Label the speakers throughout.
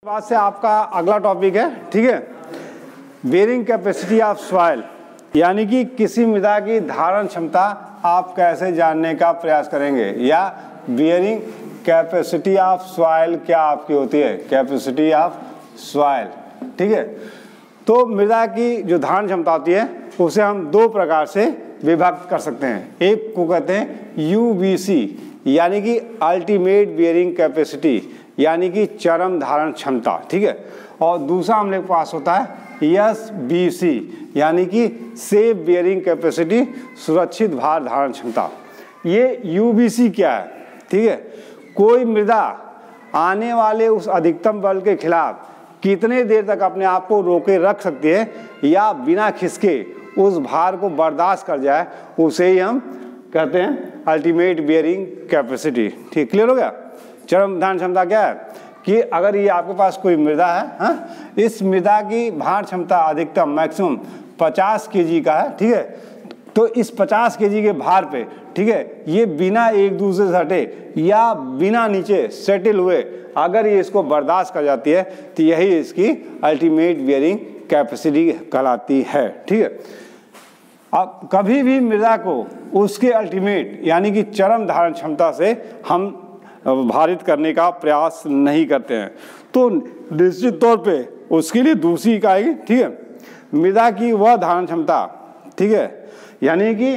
Speaker 1: बाद से आपका अगला टॉपिक है, ठीक है, बेयरिंग कैपेसिटी ऑफ सॉइल, यानी कि किसी मृदा की धारण क्षमता आप कैसे जानने का प्रयास करेंगे, या बेयरिंग कैपेसिटी ऑफ सॉइल क्या आपकी होती है, कैपेसिटी ऑफ सॉइल, ठीक है। तो मृदा की जो धारण क्षमता होती है उसे हम दो प्रकार से विभक्त कर सकते हैं। एक को कहते हैं यूबीसी, यानी कि अल्टीमेट बेयरिंग कैपेसिटी, यानी कि चरम धारण क्षमता, ठीक है। और दूसरा हम लोग के पास होता है एसबीसी, यानी कि सेफ बेयरिंग कैपेसिटी, सुरक्षित भार धारण क्षमता। ये यूबीसी क्या है, ठीक है, कोई मृदा आने वाले उस अधिकतम बल के खिलाफ कितने देर तक अपने आप को रोके रख सकती है या बिना खिसके उस भार को बर्दाश्त कर जाए, उसे ही हम कहते हैं अल्टीमेट बेयरिंग कैपेसिटी। ठीक, क्लियर हो गया। चरम धारण क्षमता क्या है कि अगर ये आपके पास कोई मृदा है, हाँ, इस मृदा की भार क्षमता अधिकतम मैक्सिमम 50 केजी का है, ठीक है, तो इस 50 केजी के भार पे, ठीक है, ये बिना एक दूसरे से हटे या बिना नीचे सेटल हुए अगर ये इसको बर्दाश्त कर जाती है तो यही इसकी अल्टीमेट बेयरिंग कैपेसिटी कहलाती है, ठीक है। अब कभी भी मृदा को उसके अल्टीमेट यानी कि चरम धारण क्षमता से हम भारित करने का प्रयास नहीं करते हैं, तो निश्चित तौर पे उसके लिए दूसरी इकाई, ठीक है, मृदा की वह धारण क्षमता, ठीक है, यानी कि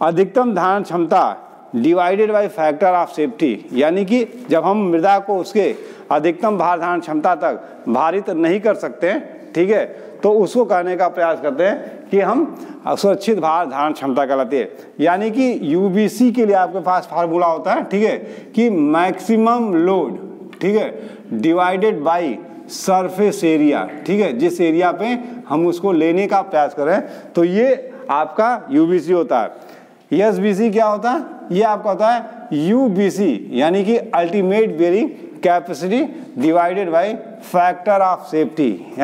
Speaker 1: अधिकतम धारण क्षमता divided by factor of safety, यानी कि जब हम मृदा को उसके अधिकतम भार धारण क्षमता तक भारित नहीं कर सकते हैं, ठीक है, तो उसको कहने का प्रयास करते हैं कि हम सुरक्षित भार धारण क्षमता कहलाती है। यानी कि यूबीसी के लिए आपके पास फार्मूला होता है, ठीक है, कि मैक्सिमम लोड, ठीक है, डिवाइडेड बाय सरफेस एरिया, ठीक है, जिस एरिया पे हम उसको लेने का प्रयास करें, तो ये आपका यूबीसी होता है। एसबीसी क्या होता है, ये आपका होता है यूबीसी, यानी कि ultimate bearing capacity divided by factor of safety,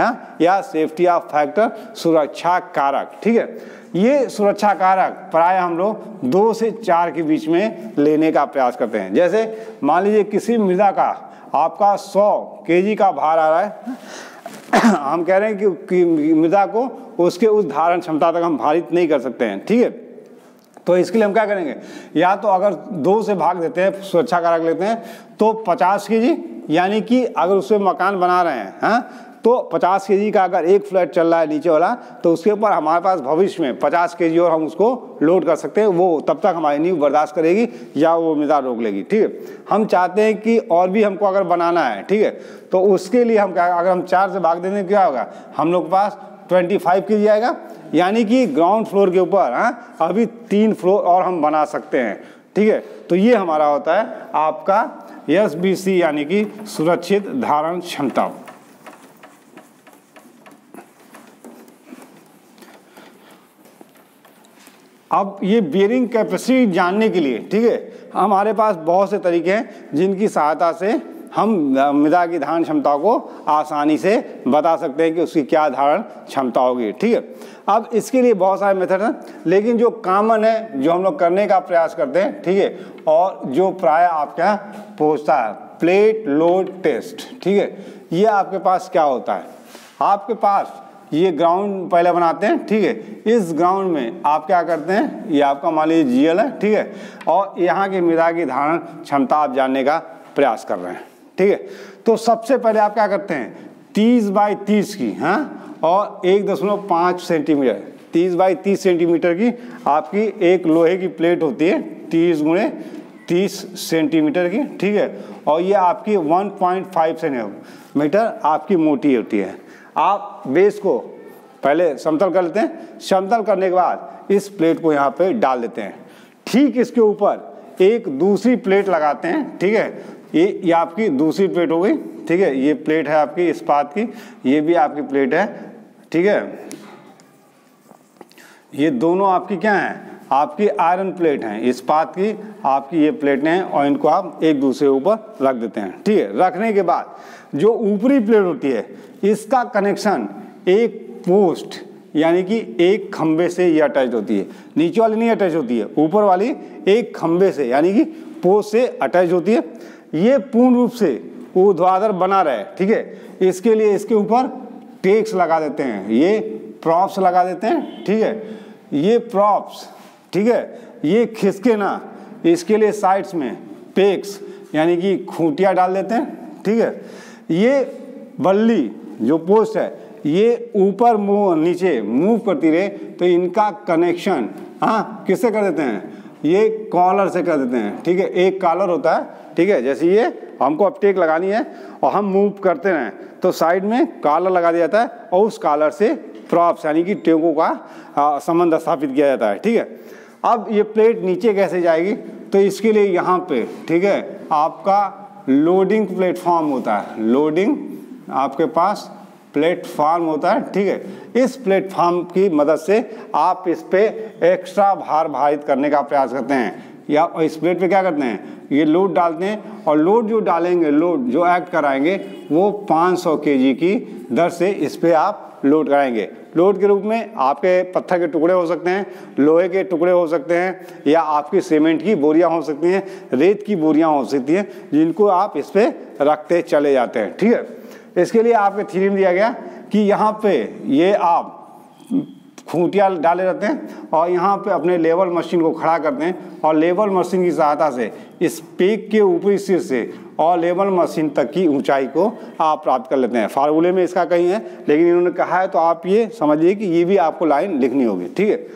Speaker 1: या सेफ्टी ऑफ फैक्टर, सुरक्षा कारक, ठीक है। ये सुरक्षा कारक प्राय हम लोग 2 से 4 के बीच में लेने का प्रयास करते हैं। जैसे मान लीजिए किसी मृदा का आपका 100 केजी का भार आ रहा है, हम कह रहे हैं कि मृदा को उसके उस धारण क्षमता तक हम भारित नहीं कर सकते हैं, ठीक है, तो इसके लिए हम क्या करेंगे, या तो अगर 2 से भाग देते हैं, सुरक्षा कारक लेते हैं, तो 50 केजी, यानी कि अगर उसमें मकान बना रहे हैं, हाँ, तो 50 केजी का अगर एक फ्लैट चल रहा है नीचे वाला, तो उसके ऊपर हमारे पास भविष्य में 50 केजी और हम उसको लोड कर सकते हैं, वो तब तक हमारी नींव बर्दाश्त करेगी या वो मृदा रोक लेगी, ठीक है। हम चाहते हैं कि और भी हमको अगर बनाना है, ठीक है, तो उसके लिए हम क्या, अगर हम 4 से भाग देंगे क्या होगा, हम लोग के पास 25 केजी आएगा, यानी कि ग्राउंड फ्लोर के ऊपर, हाँ, अभी 3 फ्लोर और हम बना सकते हैं, ठीक है। तो ये हमारा होता है आपका एसबीसी, यानी कि सुरक्षित धारण क्षमता। अब ये बेयरिंग कैपेसिटी जानने के लिए, ठीक है, हमारे पास बहुत से तरीके हैं जिनकी सहायता से हम मृदा की धारण क्षमता को आसानी से बता सकते हैं कि उसकी क्या धारण क्षमता होगी, ठीक है। अब इसके लिए बहुत सारे मेथड हैं, लेकिन जो कॉमन है, जो हम लोग करने का प्रयास करते हैं, ठीक है, और जो प्राय आपके यहाँ पहुँचता है, प्लेट लोड टेस्ट, ठीक है। ये आपके पास क्या होता है, आपके पास ये ग्राउंड पहले बनाते हैं, ठीक है, इस ग्राउंड में आप क्या करते हैं, ये आपका मान लीजिए जीएल है, ठीक है, और यहाँ की मृदा की धारण क्षमता आप जानने का प्रयास कर रहे हैं, ठीक है। तो सबसे पहले आप क्या करते हैं, 30 बाई 30 की, हाँ, और 1.5 सेंटीमीटर, 30 बाई 30 सेंटीमीटर की आपकी एक लोहे की प्लेट होती है, 30 गुणे 30 सेंटीमीटर की, ठीक है, और ये आपकी 1.5 सेंटीमीटर आपकी मोटी होती है। आप बेस को पहले समतल कर लेते हैं, समतल करने के बाद इस प्लेट को यहाँ पे डाल देते हैं, ठीक इसके ऊपर एक दूसरी प्लेट लगाते हैं, ठीक है, ये आपकी दूसरी प्लेट हो गई, ठीक है, ये प्लेट है आपकी इस्पात की, ये भी आपकी प्लेट है, ठीक है, ये दोनों आपकी क्या हैं, आपकी आयरन प्लेट हैं, इस्पात की आपकी ये प्लेटें हैं, और इनको आप एक दूसरे ऊपर रख देते हैं, ठीक है। रखने के बाद जो ऊपरी प्लेट होती है, इसका कनेक्शन एक पोस्ट यानी कि एक खंबे से ये अटैच होती है, नीचे वाली नहीं अटैच होती है, ऊपर वाली एक खंबे से यानी कि पोस्ट से अटैच होती है। ये पूर्ण रूप से ऊर्ध्वाधर बना रहे, ठीक है। इसके लिए इसके ऊपर टेक्स लगा देते हैं, ये प्रॉप्स लगा देते हैं, ठीक है। ये प्रॉप्स, ठीक है, ये खिसके ना, इसके लिए साइड्स में पेक्स यानी कि खूंटियाँ डाल देते हैं, ठीक है। ये बल्ली जो पोस्ट है ये ऊपर नीचे मूव करती रहे, तो इनका कनेक्शन किससे कर देते हैं, ये कॉलर से कर देते हैं, ठीक है। एक कॉलर होता है, ठीक है, जैसे ये हमको अब टेक लगानी है और हम मूव करते रहें तो साइड में कॉलर लगा दिया जाता है और उस कॉलर से प्रॉप्स यानी कि टेकों का संबंध स्थापित किया जाता है, ठीक है। अब ये प्लेट नीचे कैसे जाएगी, तो इसके लिए यहाँ पे, ठीक है, आपका लोडिंग प्लेटफॉर्म होता है, लोडिंग आपके पास प्लेटफॉर्म होता है, ठीक है। इस प्लेटफॉर्म की मदद से आप इस पे एक्स्ट्रा भार भारित करने का प्रयास करते हैं, या इस प्लेट पे क्या करते हैं, ये लोड डालते हैं और लोड जो डालेंगे, लोड जो एक्ट कराएंगे वो 500 kg की दर से इस पे आप लोड कराएंगे। लोड के रूप में आपके पत्थर के टुकड़े हो सकते हैं, लोहे के टुकड़े हो सकते हैं, या आपकी सीमेंट की बोरियां हो सकती हैं, रेत की बोरियां हो सकती हैं, जिनको आप इस पे रखते चले जाते हैं, ठीक है। इसके लिए आपके थ्योरी में दिया गया कि यहाँ पे ये आप खूंटियाँ डाले रहते हैं और यहाँ पे अपने लेवल मशीन को खड़ा करते हैं और लेवल मशीन की सहायता से इस पेक के ऊपरी सिर से और लेवल मशीन तक की ऊंचाई को आप प्राप्त कर लेते हैं। फार्मूले में इसका कहीं है, लेकिन इन्होंने कहा है तो आप ये समझिए कि ये भी आपको लाइन लिखनी होगी, ठीक है।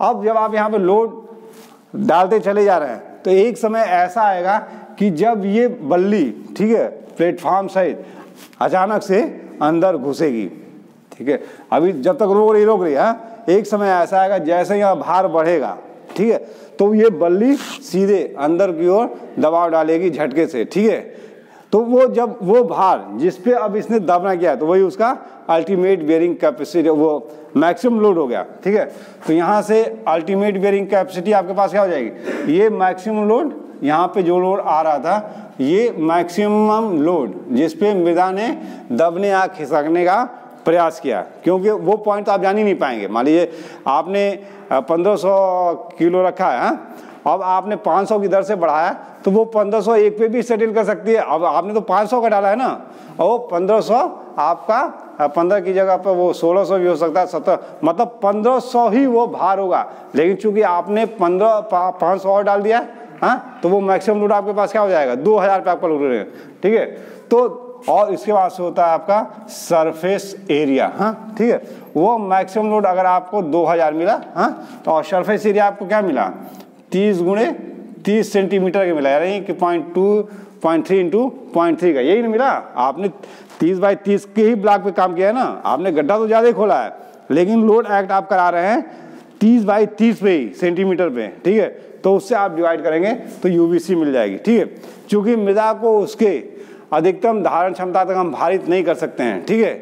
Speaker 1: अब जब आप यहाँ पे लोड डालते चले जा रहे हैं तो एक समय ऐसा आएगा कि जब ये बल्ली, ठीक है, प्लेटफॉर्म सहित अचानक से अंदर घुसेगी, ठीक है। अभी जब तक रोक रही है, एक समय ऐसा आएगा जैसे यहाँ भार बढ़ेगा, ठीक है, तो ये बल्ली सीधे अंदर की ओर दबाव डालेगी झटके से, ठीक है। तो वो जब वो भार जिस पे अब इसने दबना किया है तो वही उसका अल्टीमेट बेयरिंग कैपेसिटी, वो मैक्सिमम लोड हो गया, ठीक है। तो यहाँ से अल्टीमेट बेयरिंग कैपेसिटी आपके पास क्या हो जाएगी, ये मैक्सिमम लोड, यहाँ पे जो लोड आ रहा था ये मैक्सिमम लोड जिस पे मृदा ने दबने या खिसकने का प्रयास किया, क्योंकि वो पॉइंट तो आप जान ही नहीं पाएंगे। मान लीजिए आपने 1500 किलो रखा है, अब आपने 500 की दर से बढ़ाया तो वो 1500 एक पे भी सेटल कर सकती है। अब आपने तो 500 का डाला है ना, और वो 1500 आपका 15 की जगह पर वो 1600 भी हो सकता है, 17, मतलब 1500 ही वो भार होगा। लेकिन चूंकि आपने 500 और डाल दिया, तो वो मैक्सिमम लोड आपके पास क्या हो जाएगा, 2000 पे आपका लोड है, ठीक है। तो और इसके बाद से होता है आपका सरफेस एरिया, ठीक है। वो मैक्सिमम लोड अगर आपको 2000 मिला, तो और सरफेस एरिया आपको क्या मिला, 30 गुणे 30 सेंटीमीटर का मिला, यानी कि 0.3 इंटू 0.3 का, यही नहीं मिला। आपने 30 बाई 30 के ही ब्लॉक पे काम किया है ना, आपने गड्ढा तो ज़्यादा ही खोला है, लेकिन लोड एक्ट आप करा रहे हैं 30 बाई 30 पे ही सेंटीमीटर पे, ठीक है। तो उससे आप डिवाइड करेंगे तो यूबीसी मिल जाएगी, ठीक है। चूँकि मृदा को उसके अधिकतम धारण क्षमता तक हम भारित नहीं कर सकते हैं, ठीक है,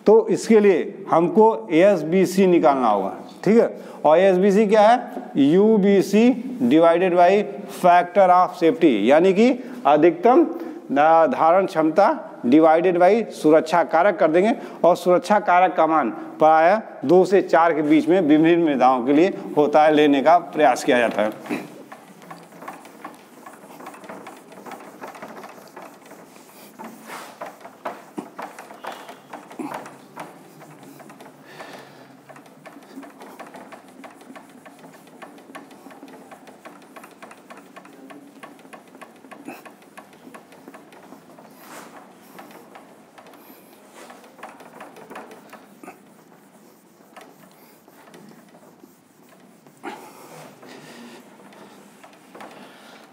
Speaker 1: तो इसके लिए हमको एएसबीसी निकालना होगा, ठीक है। और एएसबीसी क्या है, UBC divided by factor of safety, यानी कि अधिकतम धारण क्षमता डिवाइडेड बाई सुरक्षा कारक कर देंगे, और सुरक्षा कारक का मान प्रायः 2 से 4 के बीच में विभिन्न मृदाओं के लिए होता है, लेने का प्रयास किया जाता है।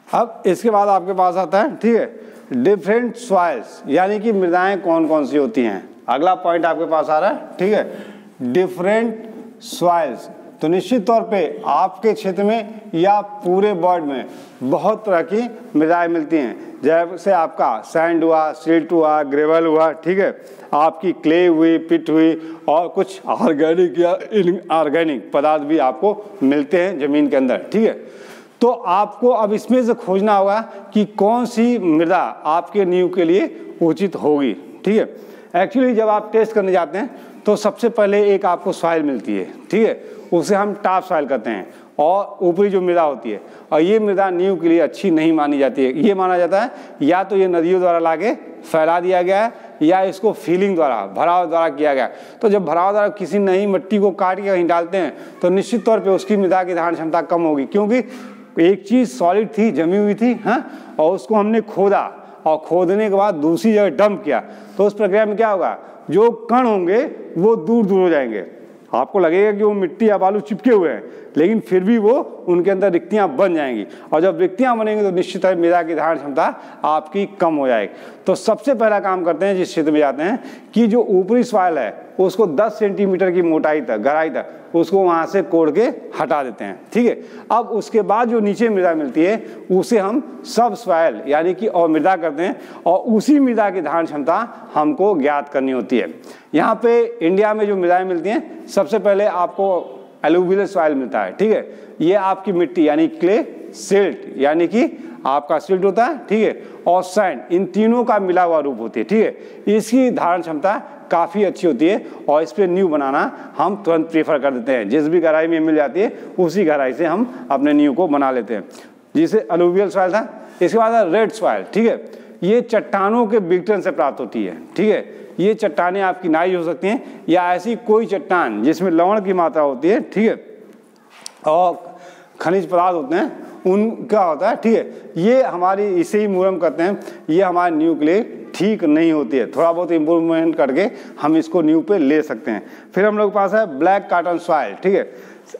Speaker 1: अब इसके बाद आपके पास आता है, ठीक है, डिफरेंट सॉइल्स, यानी कि मृदाएं कौन कौन सी होती हैं। अगला पॉइंट आपके पास आ रहा है, ठीक है, डिफरेंट सॉइल्स। तो निश्चित तौर पे आपके क्षेत्र में या पूरे वर्ल्ड में बहुत तरह की मृदाएं मिलती हैं, जैसे आपका सैंड हुआ, सिल्ट हुआ, ग्रेवल हुआ, ठीक है, आपकी क्ले हुई, पिट हुई, और कुछ ऑर्गेनिक या इनऑर्गेनिक पदार्थ भी आपको मिलते हैं जमीन के अंदर, ठीक है। तो आपको अब इसमें से खोजना होगा कि कौन सी मृदा आपके नींव के लिए उचित होगी, ठीक है। एक्चुअली जब आप टेस्ट करने जाते हैं तो सबसे पहले एक आपको सॉइल मिलती है, ठीक है, उसे हम टॉप सॉइल कहते हैं, और ऊपरी जो मृदा होती है, और ये मृदा नींव के लिए अच्छी नहीं मानी जाती है। ये माना जाता है या तो ये नदियों द्वारा लाके फैला दिया गया है या इसको फीलिंग द्वारा, भराव द्वारा किया गया। तो जब भराव द्वारा किसी नई मिट्टी को काट के कहीं डालते हैं तो निश्चित तौर पे उसकी मृदा की धारण क्षमता कम होगी, क्योंकि एक चीज़ सॉलिड थी, जमी हुई थी, हाँ, और उसको हमने खोदा और खोदने के बाद दूसरी जगह डंप किया, तो उस प्रक्रिया में क्या होगा, जो कण होंगे वो दूर दूर हो जाएंगे। आपको लगेगा कि वो मिट्टी या बालू चिपके हुए हैं, लेकिन फिर भी वो उनके अंदर रिक्तियां बन जाएंगी, और जब रिक्तियां बनेंगी तो निश्चित है मृदा की धारण क्षमता आपकी कम हो जाएगी। तो सबसे पहला काम करते हैं जिस क्षेत्र में जाते हैं कि जो ऊपरी सॉइल है उसको 10 सेंटीमीटर की मोटाई तक, गहराई तक उसको वहाँ से कोड़ के हटा देते हैं, ठीक है। अब उसके बाद जो नीचे मृदा मिलती है उसे हम सब सॉइल यानी कि और मृदा करते हैं, और उसी मृदा की धारण क्षमता हमको ज्ञात करनी होती है। यहाँ पे इंडिया में जो मृदाएं मिलती हैं, सबसे पहले आपको एलुवियल सॉइल मिलता है, ठीक है। ये आपकी मिट्टी यानी क्ले, सिल्ट यानी कि आपका सिल्ट होता है, ठीक है, और सैंड, इन तीनों का मिला हुआ रूप होती है, ठीक है। इसकी धारण क्षमता काफ़ी अच्छी होती है और इस पर नींव बनाना हम तुरंत प्रेफर कर देते हैं। जिस भी गहराई में मिल जाती है उसी गहराई से हम अपने नींव को बना लेते हैं, जिसे एलुवियल सॉइल था। इसके बाद रेड सॉइल, ठीक है, ये चट्टानों के बिगटन से प्राप्त होती है, ठीक है। ये चट्टानें आपकी नाई हो सकती हैं या ऐसी कोई चट्टान जिसमें लवण की मात्रा होती है, ठीक है, और खनिज पदार्थ होते हैं, उनका होता है, ठीक है। ये हमारी, इसे ही मुरम कहते हैं, ये हमारे नींव के लिए ठीक नहीं होती है। थोड़ा बहुत इम्प्रूवमेंट करके हम इसको नींव पे ले सकते हैं। फिर हम लोग के पास है ब्लैक कॉटन सॉइल, ठीक है।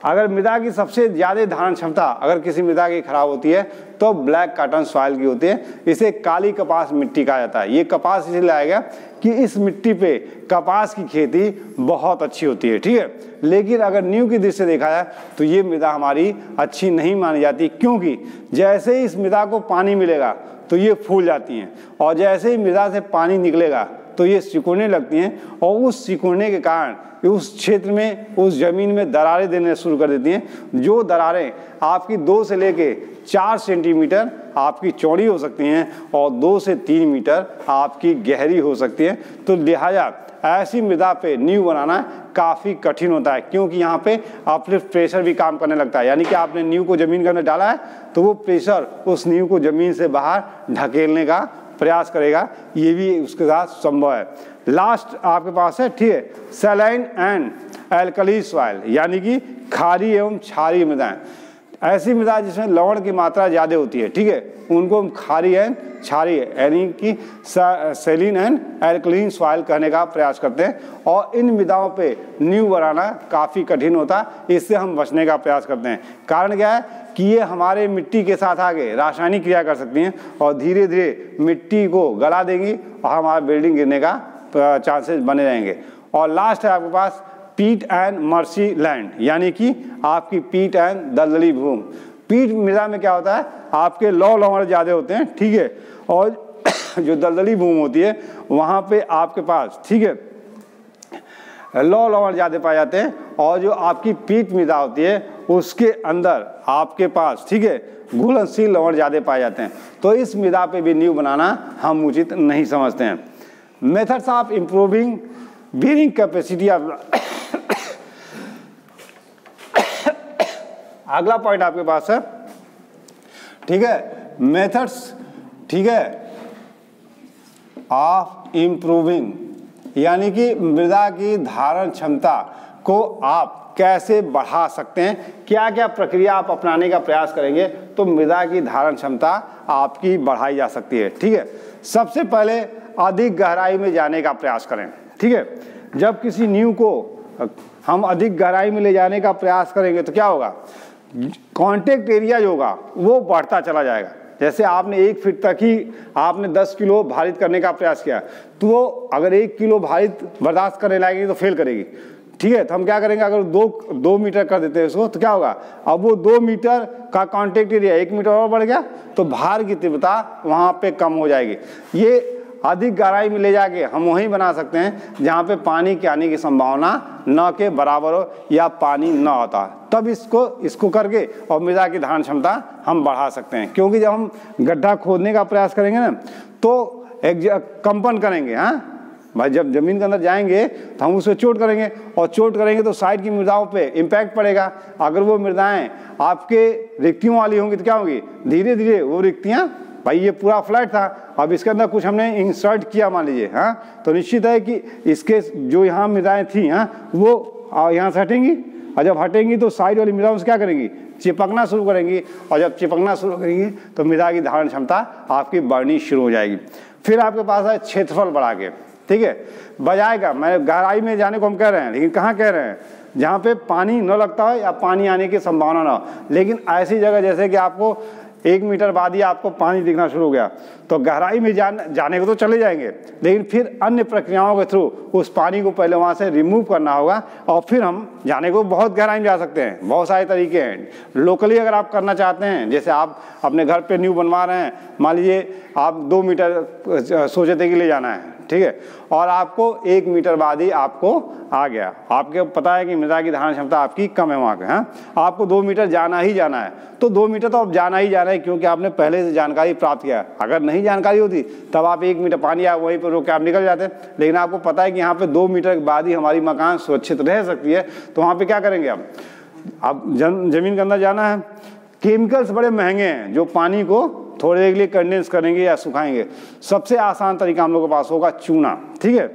Speaker 1: अगर मृदा की सबसे ज़्यादा धारण क्षमता अगर किसी मृदा की खराब होती है तो ब्लैक कॉटन सॉइल की होती है। इसे काली कपास मिट्टी कहा जाता है। ये कपास इसलिए लाया गया कि इस मिट्टी पे कपास की खेती बहुत अच्छी होती है, ठीक है। लेकिन अगर नींव की दृष्टि से देखा जाए तो ये मृदा हमारी अच्छी नहीं मानी जाती, क्योंकि जैसे ही इस मृदा को पानी मिलेगा तो ये फूल जाती हैं, और जैसे ही मृदा से पानी निकलेगा तो ये सिकुड़ने लगती हैं, और उस सिकुड़ने के कारण उस क्षेत्र में, उस ज़मीन में दरारें देने शुरू कर देती हैं। जो दरारें आपकी 2 से लेके 4 सेंटीमीटर आपकी चौड़ी हो सकती हैं और 2 से 3 मीटर आपकी गहरी हो सकती है। तो लिहाजा ऐसी मृदा पे नींव बनाना काफ़ी कठिन होता है, क्योंकि यहाँ पे अपलिफ्ट प्रेशर भी काम करने लगता है। यानी कि आपने नींव को ज़मीन के अंदर डाला है तो वो प्रेशर उस नींव को ज़मीन से बाहर ढकेलने का प्रयास करेगा, ये भी उसके साथ संभव है। लास्ट आपके पास है, ठीक है, सैलाइन एंड एल्कली सॉइल, यानी कि खारी एवं क्षारीय मृदाएं। ऐसी मृदा जिसमें लवण की मात्रा ज़्यादा होती है, ठीक है, उनको हम खारी एंड क्षारीय यानी कि सैलिन एंड एल्कलीन सॉइल कहने का प्रयास करते हैं। और इन मृदाओं पे नींव बनाना काफ़ी कठिन होता है, इससे हम बचने का प्रयास करते हैं। कारण क्या है कि ये हमारे मिट्टी के साथ आगे रासायनिक क्रिया कर सकती हैं और धीरे धीरे मिट्टी को गला देंगी और हमारा बिल्डिंग गिरने का चांसेस बने रहेंगे। और लास्ट है आपके पास पीट एंड मर्सी लैंड, यानी कि आपकी पीट एंड दलदली भूमि। पीट मृदा में क्या होता है, आपके लवण ज़्यादा होते हैं, ठीक है, और जो दलदली भूमि होती है वहाँ पे आपके पास, ठीक है, लवण ज़्यादा पाए जाते हैं। और जो आपकी पीट मृदा होती है उसके अंदर आपके पास, ठीक है, घुलनशील लवण ज़्यादा पाए जाते हैं। तो इस मृदा पे भी नींव बनाना हम उचित नहीं समझते हैं। Methods of improving bearing capacity of अगला पॉइंट आपके पास है, ठीक है, मेथड्स, ठीक है, ऑफ इम्प्रूविंग, यानी कि मृदा की धारण क्षमता को आप कैसे बढ़ा सकते हैं, क्या क्या प्रक्रिया आप अपनाने का प्रयास करेंगे तो मृदा की धारण क्षमता आपकी बढ़ाई जा सकती है, ठीक है। सबसे पहले अधिक गहराई में जाने का प्रयास करें, ठीक है। जब किसी नींव को हम अधिक गहराई में ले जाने का प्रयास करेंगे तो क्या होगा, कॉन्टेक्ट एरिया जो होगा वो बढ़ता चला जाएगा। जैसे आपने 1 फीट तक ही आपने 10 किलो भारित करने का प्रयास किया, तो वो अगर 1 किलो भारित बर्दाश्त करने लगेगी तो फेल करेगी, ठीक है। तो हम क्या करेंगे, अगर 2 मीटर कर देते हैं उसको तो क्या होगा, अब वो 2 मीटर का कॉन्टेक्ट एरिया 1 मीटर और बढ़ गया तो भार की तीव्रता वहाँ पे कम हो जाएगी। ये अधिक गहराई में ले जाके हम वहीं बना सकते हैं जहाँ पे पानी के आने की संभावना न के बराबर हो या पानी न होता, तब इसको करके और मृदा की धारण क्षमता हम बढ़ा सकते हैं। क्योंकि जब हम गड्ढा खोदने का प्रयास करेंगे ना तो एक कंपन करेंगे, हाँ, भाई जब ज़मीन के अंदर जाएंगे तो हम उसमें चोट करेंगे, और चोट करेंगे तो साइड की मृदाओं पे इम्पैक्ट पड़ेगा। अगर वो मृदाएं आपके रिक्तियों वाली होंगी तो क्या होगी, धीरे धीरे वो रिक्तियाँ, भाई ये पूरा फ्लैट था, अब इसके अंदर कुछ हमने इंसर्ट किया मान लीजिए, हाँ, तो निश्चित है कि इसके जो यहाँ मृदाएं थी, हाँ, वो यहाँ से हटेंगी, और जब हटेंगी तो साइड वाली मृदाओं से क्या करेंगी, चिपकना शुरू करेंगी, और जब चिपकना शुरू करेंगी तो मृदा की धारण क्षमता आपकी बढ़नी शुरू हो जाएगी। फिर आपके पास है क्षेत्रफल बढ़ा के, ठीक है, बजाएगा, मैं गहराई में जाने को हम कह रहे हैं, लेकिन कहाँ कह रहे हैं, जहाँ पे पानी न लगता हो या पानी आने की संभावना ना हो। लेकिन ऐसी जगह जैसे कि आपको 1 मीटर बाद ही आपको पानी दिखना शुरू हो गया, तो गहराई में जाने को तो चले जाएंगे, लेकिन फिर अन्य प्रक्रियाओं के थ्रू उस पानी को पहले वहाँ से रिमूव करना होगा, और फिर हम जाने को बहुत गहराई में जा सकते हैं। बहुत सारे तरीके हैं। लोकली अगर आप करना चाहते हैं, जैसे आप अपने घर पे न्यू बनवा रहे हैं, मान लीजिए आप 2 मीटर सोचे थे कि ले जाना है, ठीक है, और आपको 1 मीटर बाद ही आपको आ गया, आपको पता है कि मृदा की धारण क्षमता आपकी कम है वहाँ पे, हाँ, आपको 2 मीटर जाना ही जाना है, तो 2 मीटर तो अब जाना ही जाना है, क्योंकि आपने पहले से जानकारी प्राप्त किया। अगर नहीं जानकारी होती तब आप 1 मीटर पानी आया वहीं पर रोक के आप निकल जाते, लेकिन आपको पता है कि यहाँ पे 2 मीटर के बाद ही हमारी मकान सुरक्षित रह सकती है, तो वहाँ पे क्या करेंगे अब जमीन के अंदर जाना है। केमिकल्स बड़े महंगे हैं जो पानी को थोड़ी देर के लिए कंडेंस करेंगे या सुखाएंगे। सबसे आसान तरीका हम लोगों के पास होगा चूना, ठीक है,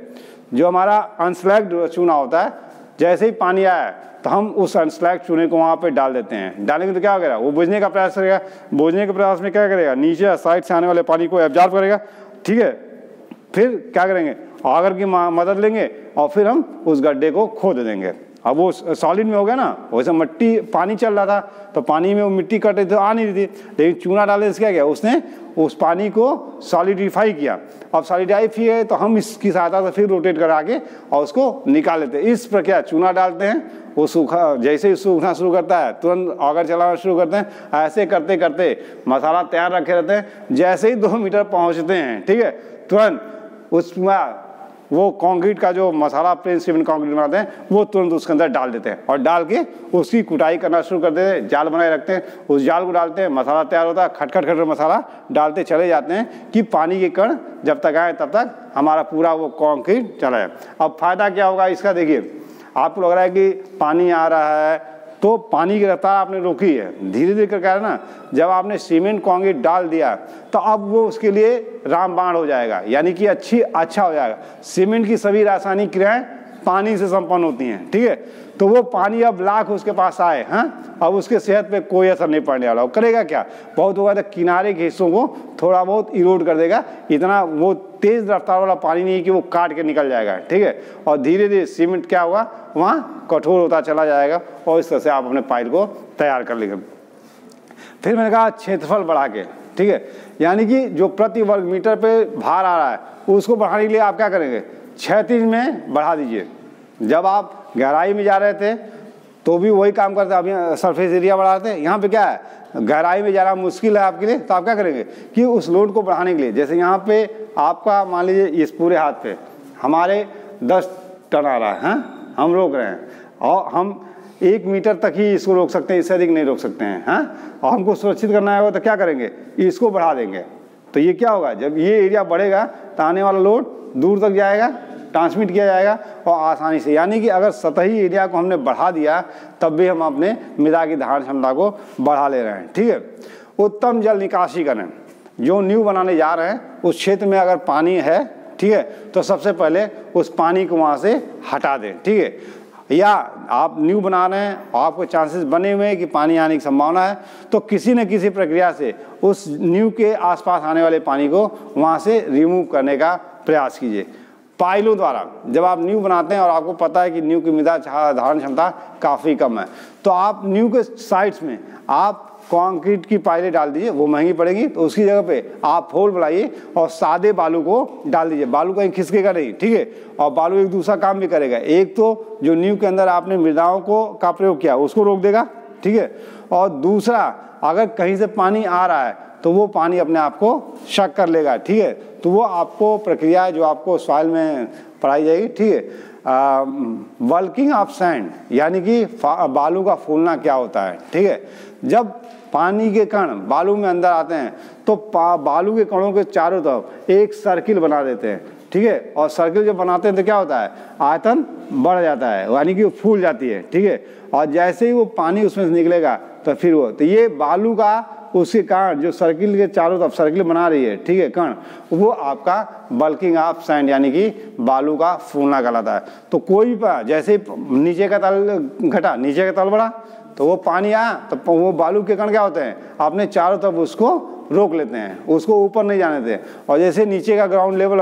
Speaker 1: जो हमारा अनस्लैग्ड चूना होता है। जैसे ही पानी आया तो हम उस अनस्लैग्ड चूने को वहाँ पे डाल देते हैं। डालेंगे तो क्या होगा, वो बुझने का प्रयास करेगा, बुझने के प्रयास में क्या करेगा, नीचे साइड से आने वाले पानी को एब्जॉर्ब करेगा, ठीक है। फिर क्या करेंगे, आगर की मदद लेंगे और फिर हम उस गड्ढे को खोद देंगे। अब वो सॉलिड में हो गया ना, वैसे मिट्टी पानी चल रहा था तो पानी में वो मिट्टी कट रही थी तो आ नहीं रही थी, लेकिन चूना डालने से क्या किया, उसने उस पानी को सॉलिडिफाई किया। अब सॉलिडिफाई है तो हम इसकी सहायता से फिर रोटेट करा के और उसको निकाल लेते हैं। इस प्रक्रिया चूना डालते हैं, वो सूखा, जैसे ही सूखना शुरू करता है तुरंत ऑगर चलाना शुरू करते हैं। ऐसे करते करते मसाला तैयार रखे रहते हैं। जैसे ही 2 मीटर पहुँचते हैं, ठीक है, तुरंत उसमें वो कंक्रीट का जो मसाला प्लेन सीमेंट कंक्रीट बनाते हैं वो तुरंत उसके अंदर डाल देते हैं और डाल के उसकी कुटाई करना शुरू कर देते हैं। जाल बनाए रखते हैं, उस जाल को डालते हैं, मसाला तैयार होता है, खटखट खटखट मसाला डालते चले जाते हैं कि पानी के कण जब तक आए तब तक हमारा पूरा वो कंक्रीट चला है। अब फायदा क्या होगा इसका, देखिए आपको लग रहा है कि पानी आ रहा है तो पानी की रफ्तार आपने रोकी है, धीरे धीरे करके है ना। जब आपने सीमेंट कंक्रीट डाल दिया तो अब वो उसके लिए रामबाण हो जाएगा, यानी कि अच्छा हो जाएगा। सीमेंट की सभी रासायनिक क्रियाएं पानी से संपन्न होती हैं, ठीक है, तो वो पानी अब लाख उसके पास आए, हाँ, अब उसके सेहत पे कोई असर नहीं पड़ने वाला। वो करेगा क्या, बहुत होगा तो किनारे के हिस्सों को थोड़ा बहुत इरोड कर देगा, इतना वो तेज रफ्तार वाला पानी नहीं कि वो काट के निकल जाएगा, ठीक है। और धीरे धीरे सीमेंट क्या होगा, वहाँ कठोर होता चला जाएगा और इस तरह से आप अपने पाइल को तैयार कर लेंगे। फिर मैंने कहा क्षेत्रफल बढ़ा के, ठीक है, यानी कि जो प्रति वर्ग मीटर पे भार आ रहा है उसको बढ़ाने के लिए आप क्या करेंगे, क्षैतिज में बढ़ा दीजिए। जब आप गहराई में जा रहे थे तो भी वही काम करते, अभी सरफेस एरिया बढ़ाते हैं। यहाँ पे क्या है, गहराई में जाना मुश्किल है आपके लिए, तो आप क्या करेंगे कि उस लोड को बढ़ाने के लिए, जैसे यहाँ पे आपका मान लीजिए इस पूरे हाथ पे हमारे 10 टन आ रहा है, हाँ, हम रोक रहे हैं और हम 1 मीटर तक ही इसको रोक सकते हैं, इससे अधिक नहीं रोक सकते हैं, हाँ, और हमको सुरक्षित करना है तो क्या करेंगे, इसको बढ़ा देंगे। तो ये क्या होगा, जब ये एरिया बढ़ेगा तो आने वाला लोड दूर तक जाएगा, ट्रांसमिट किया जाएगा और आसानी से, यानी कि अगर सतही एरिया को हमने बढ़ा दिया तब भी हम अपने मृदा की धारण क्षमता को बढ़ा ले रहे हैं, ठीक है। उत्तम जल निकासी करें, जो न्यू बनाने जा रहे हैं उस क्षेत्र में अगर पानी है, ठीक है, तो सबसे पहले उस पानी को वहाँ से हटा दें, ठीक है। या आप न्यू बना रहे हैं और आपको चांसेस बने हुए हैं कि पानी आने की संभावना है, तो किसी न किसी प्रक्रिया से उस न्यू के आसपास आने वाले पानी को वहाँ से रिमूव करने का प्रयास कीजिए। पाइलों द्वारा जब आप न्यू बनाते हैं और आपको पता है कि न्यू की मृदा धारण क्षमता काफ़ी कम है, तो आप न्यू के साइड्स में आप कंक्रीट की पाइलें डाल दीजिए, वो महंगी पड़ेगी, तो उसकी जगह पे आप होल बनाइए और सादे बालू को डाल दीजिए। बालू कहीं खिसकेगा नहीं, ठीक है, और बालू एक दूसरा काम भी करेगा, एक तो जो न्यू के अंदर आपने मृदाओं का प्रयोग किया उसको रोक देगा, ठीक है, और दूसरा अगर कहीं से पानी आ रहा है तो वो पानी अपने आप को शक कर लेगा, ठीक है। तो वो आपको प्रक्रिया जो आपको सॉइल में पढ़ाई जाएगी, ठीक है। बल्किंग ऑफ सैंड, यानी कि बालू का फूलना क्या होता है, ठीक है। जब पानी के कण बालू में अंदर आते हैं तो बालू के कणों के चारों तरफ एक सर्किल बना देते हैं, ठीक है। और सर्किल जब बनाते हैं तो क्या होता है, आयतन बढ़ जाता है, यानी कि वो फूल जाती है, ठीक है। और जैसे ही वो पानी उसमें से निकलेगा तो फिर वो, तो ये बालू का उसके कारण जो सर्किल के चारों तरफ सर्किल बना रही है, ठीक है, कण, वो आपका बल्किंग ऑफ सैंड यानी कि बालू का फूलना कहलाता है। तो कोई भी जैसे ही नीचे का तल घटा, नीचे का तल बढ़ा तो वो पानी आया, तो वो बालू के कण क्या होते हैं, आपने चारों तरफ उसको रोक लेते हैं, उसको ऊपर नहीं जाने देते। और जैसे नीचे का ग्राउंड लेवल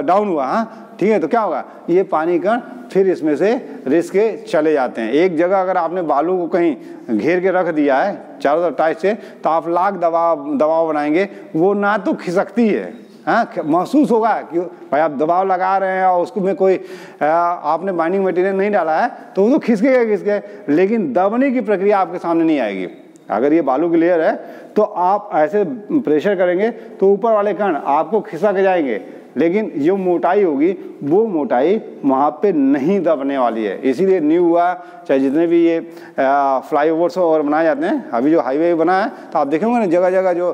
Speaker 1: डाउन हुआ, हाँ, ठीक है, तो क्या होगा, ये पानी कण फिर इसमें से रिस के चले जाते हैं। एक जगह अगर आपने बालू को कहीं घेर के रख दिया है चारों तरफ टाइट से, तो आप लाख दबाव बनाएंगे, वो ना तो खिसकती है, हाँ, महसूस होगा कि भाई आप दबाव लगा रहे हैं और उसको में कोई आपने बाइंडिंग मटेरियल नहीं डाला है तो वो तो खिसके, लेकिन दबने की प्रक्रिया आपके सामने नहीं आएगी। अगर ये बालू की लेयर है तो आप ऐसे प्रेशर करेंगे तो ऊपर वाले कण आपको खिसक जाएंगे, लेकिन जो मोटाई होगी वो मोटाई वहाँ पे नहीं दबने वाली है। इसीलिए न्यू हुआ चाहे जितने भी ये फ्लाईओवर्स और बनाए जाते हैं, अभी जो हाईवे बना है तो आप देखेंगे ना जगह जगह जो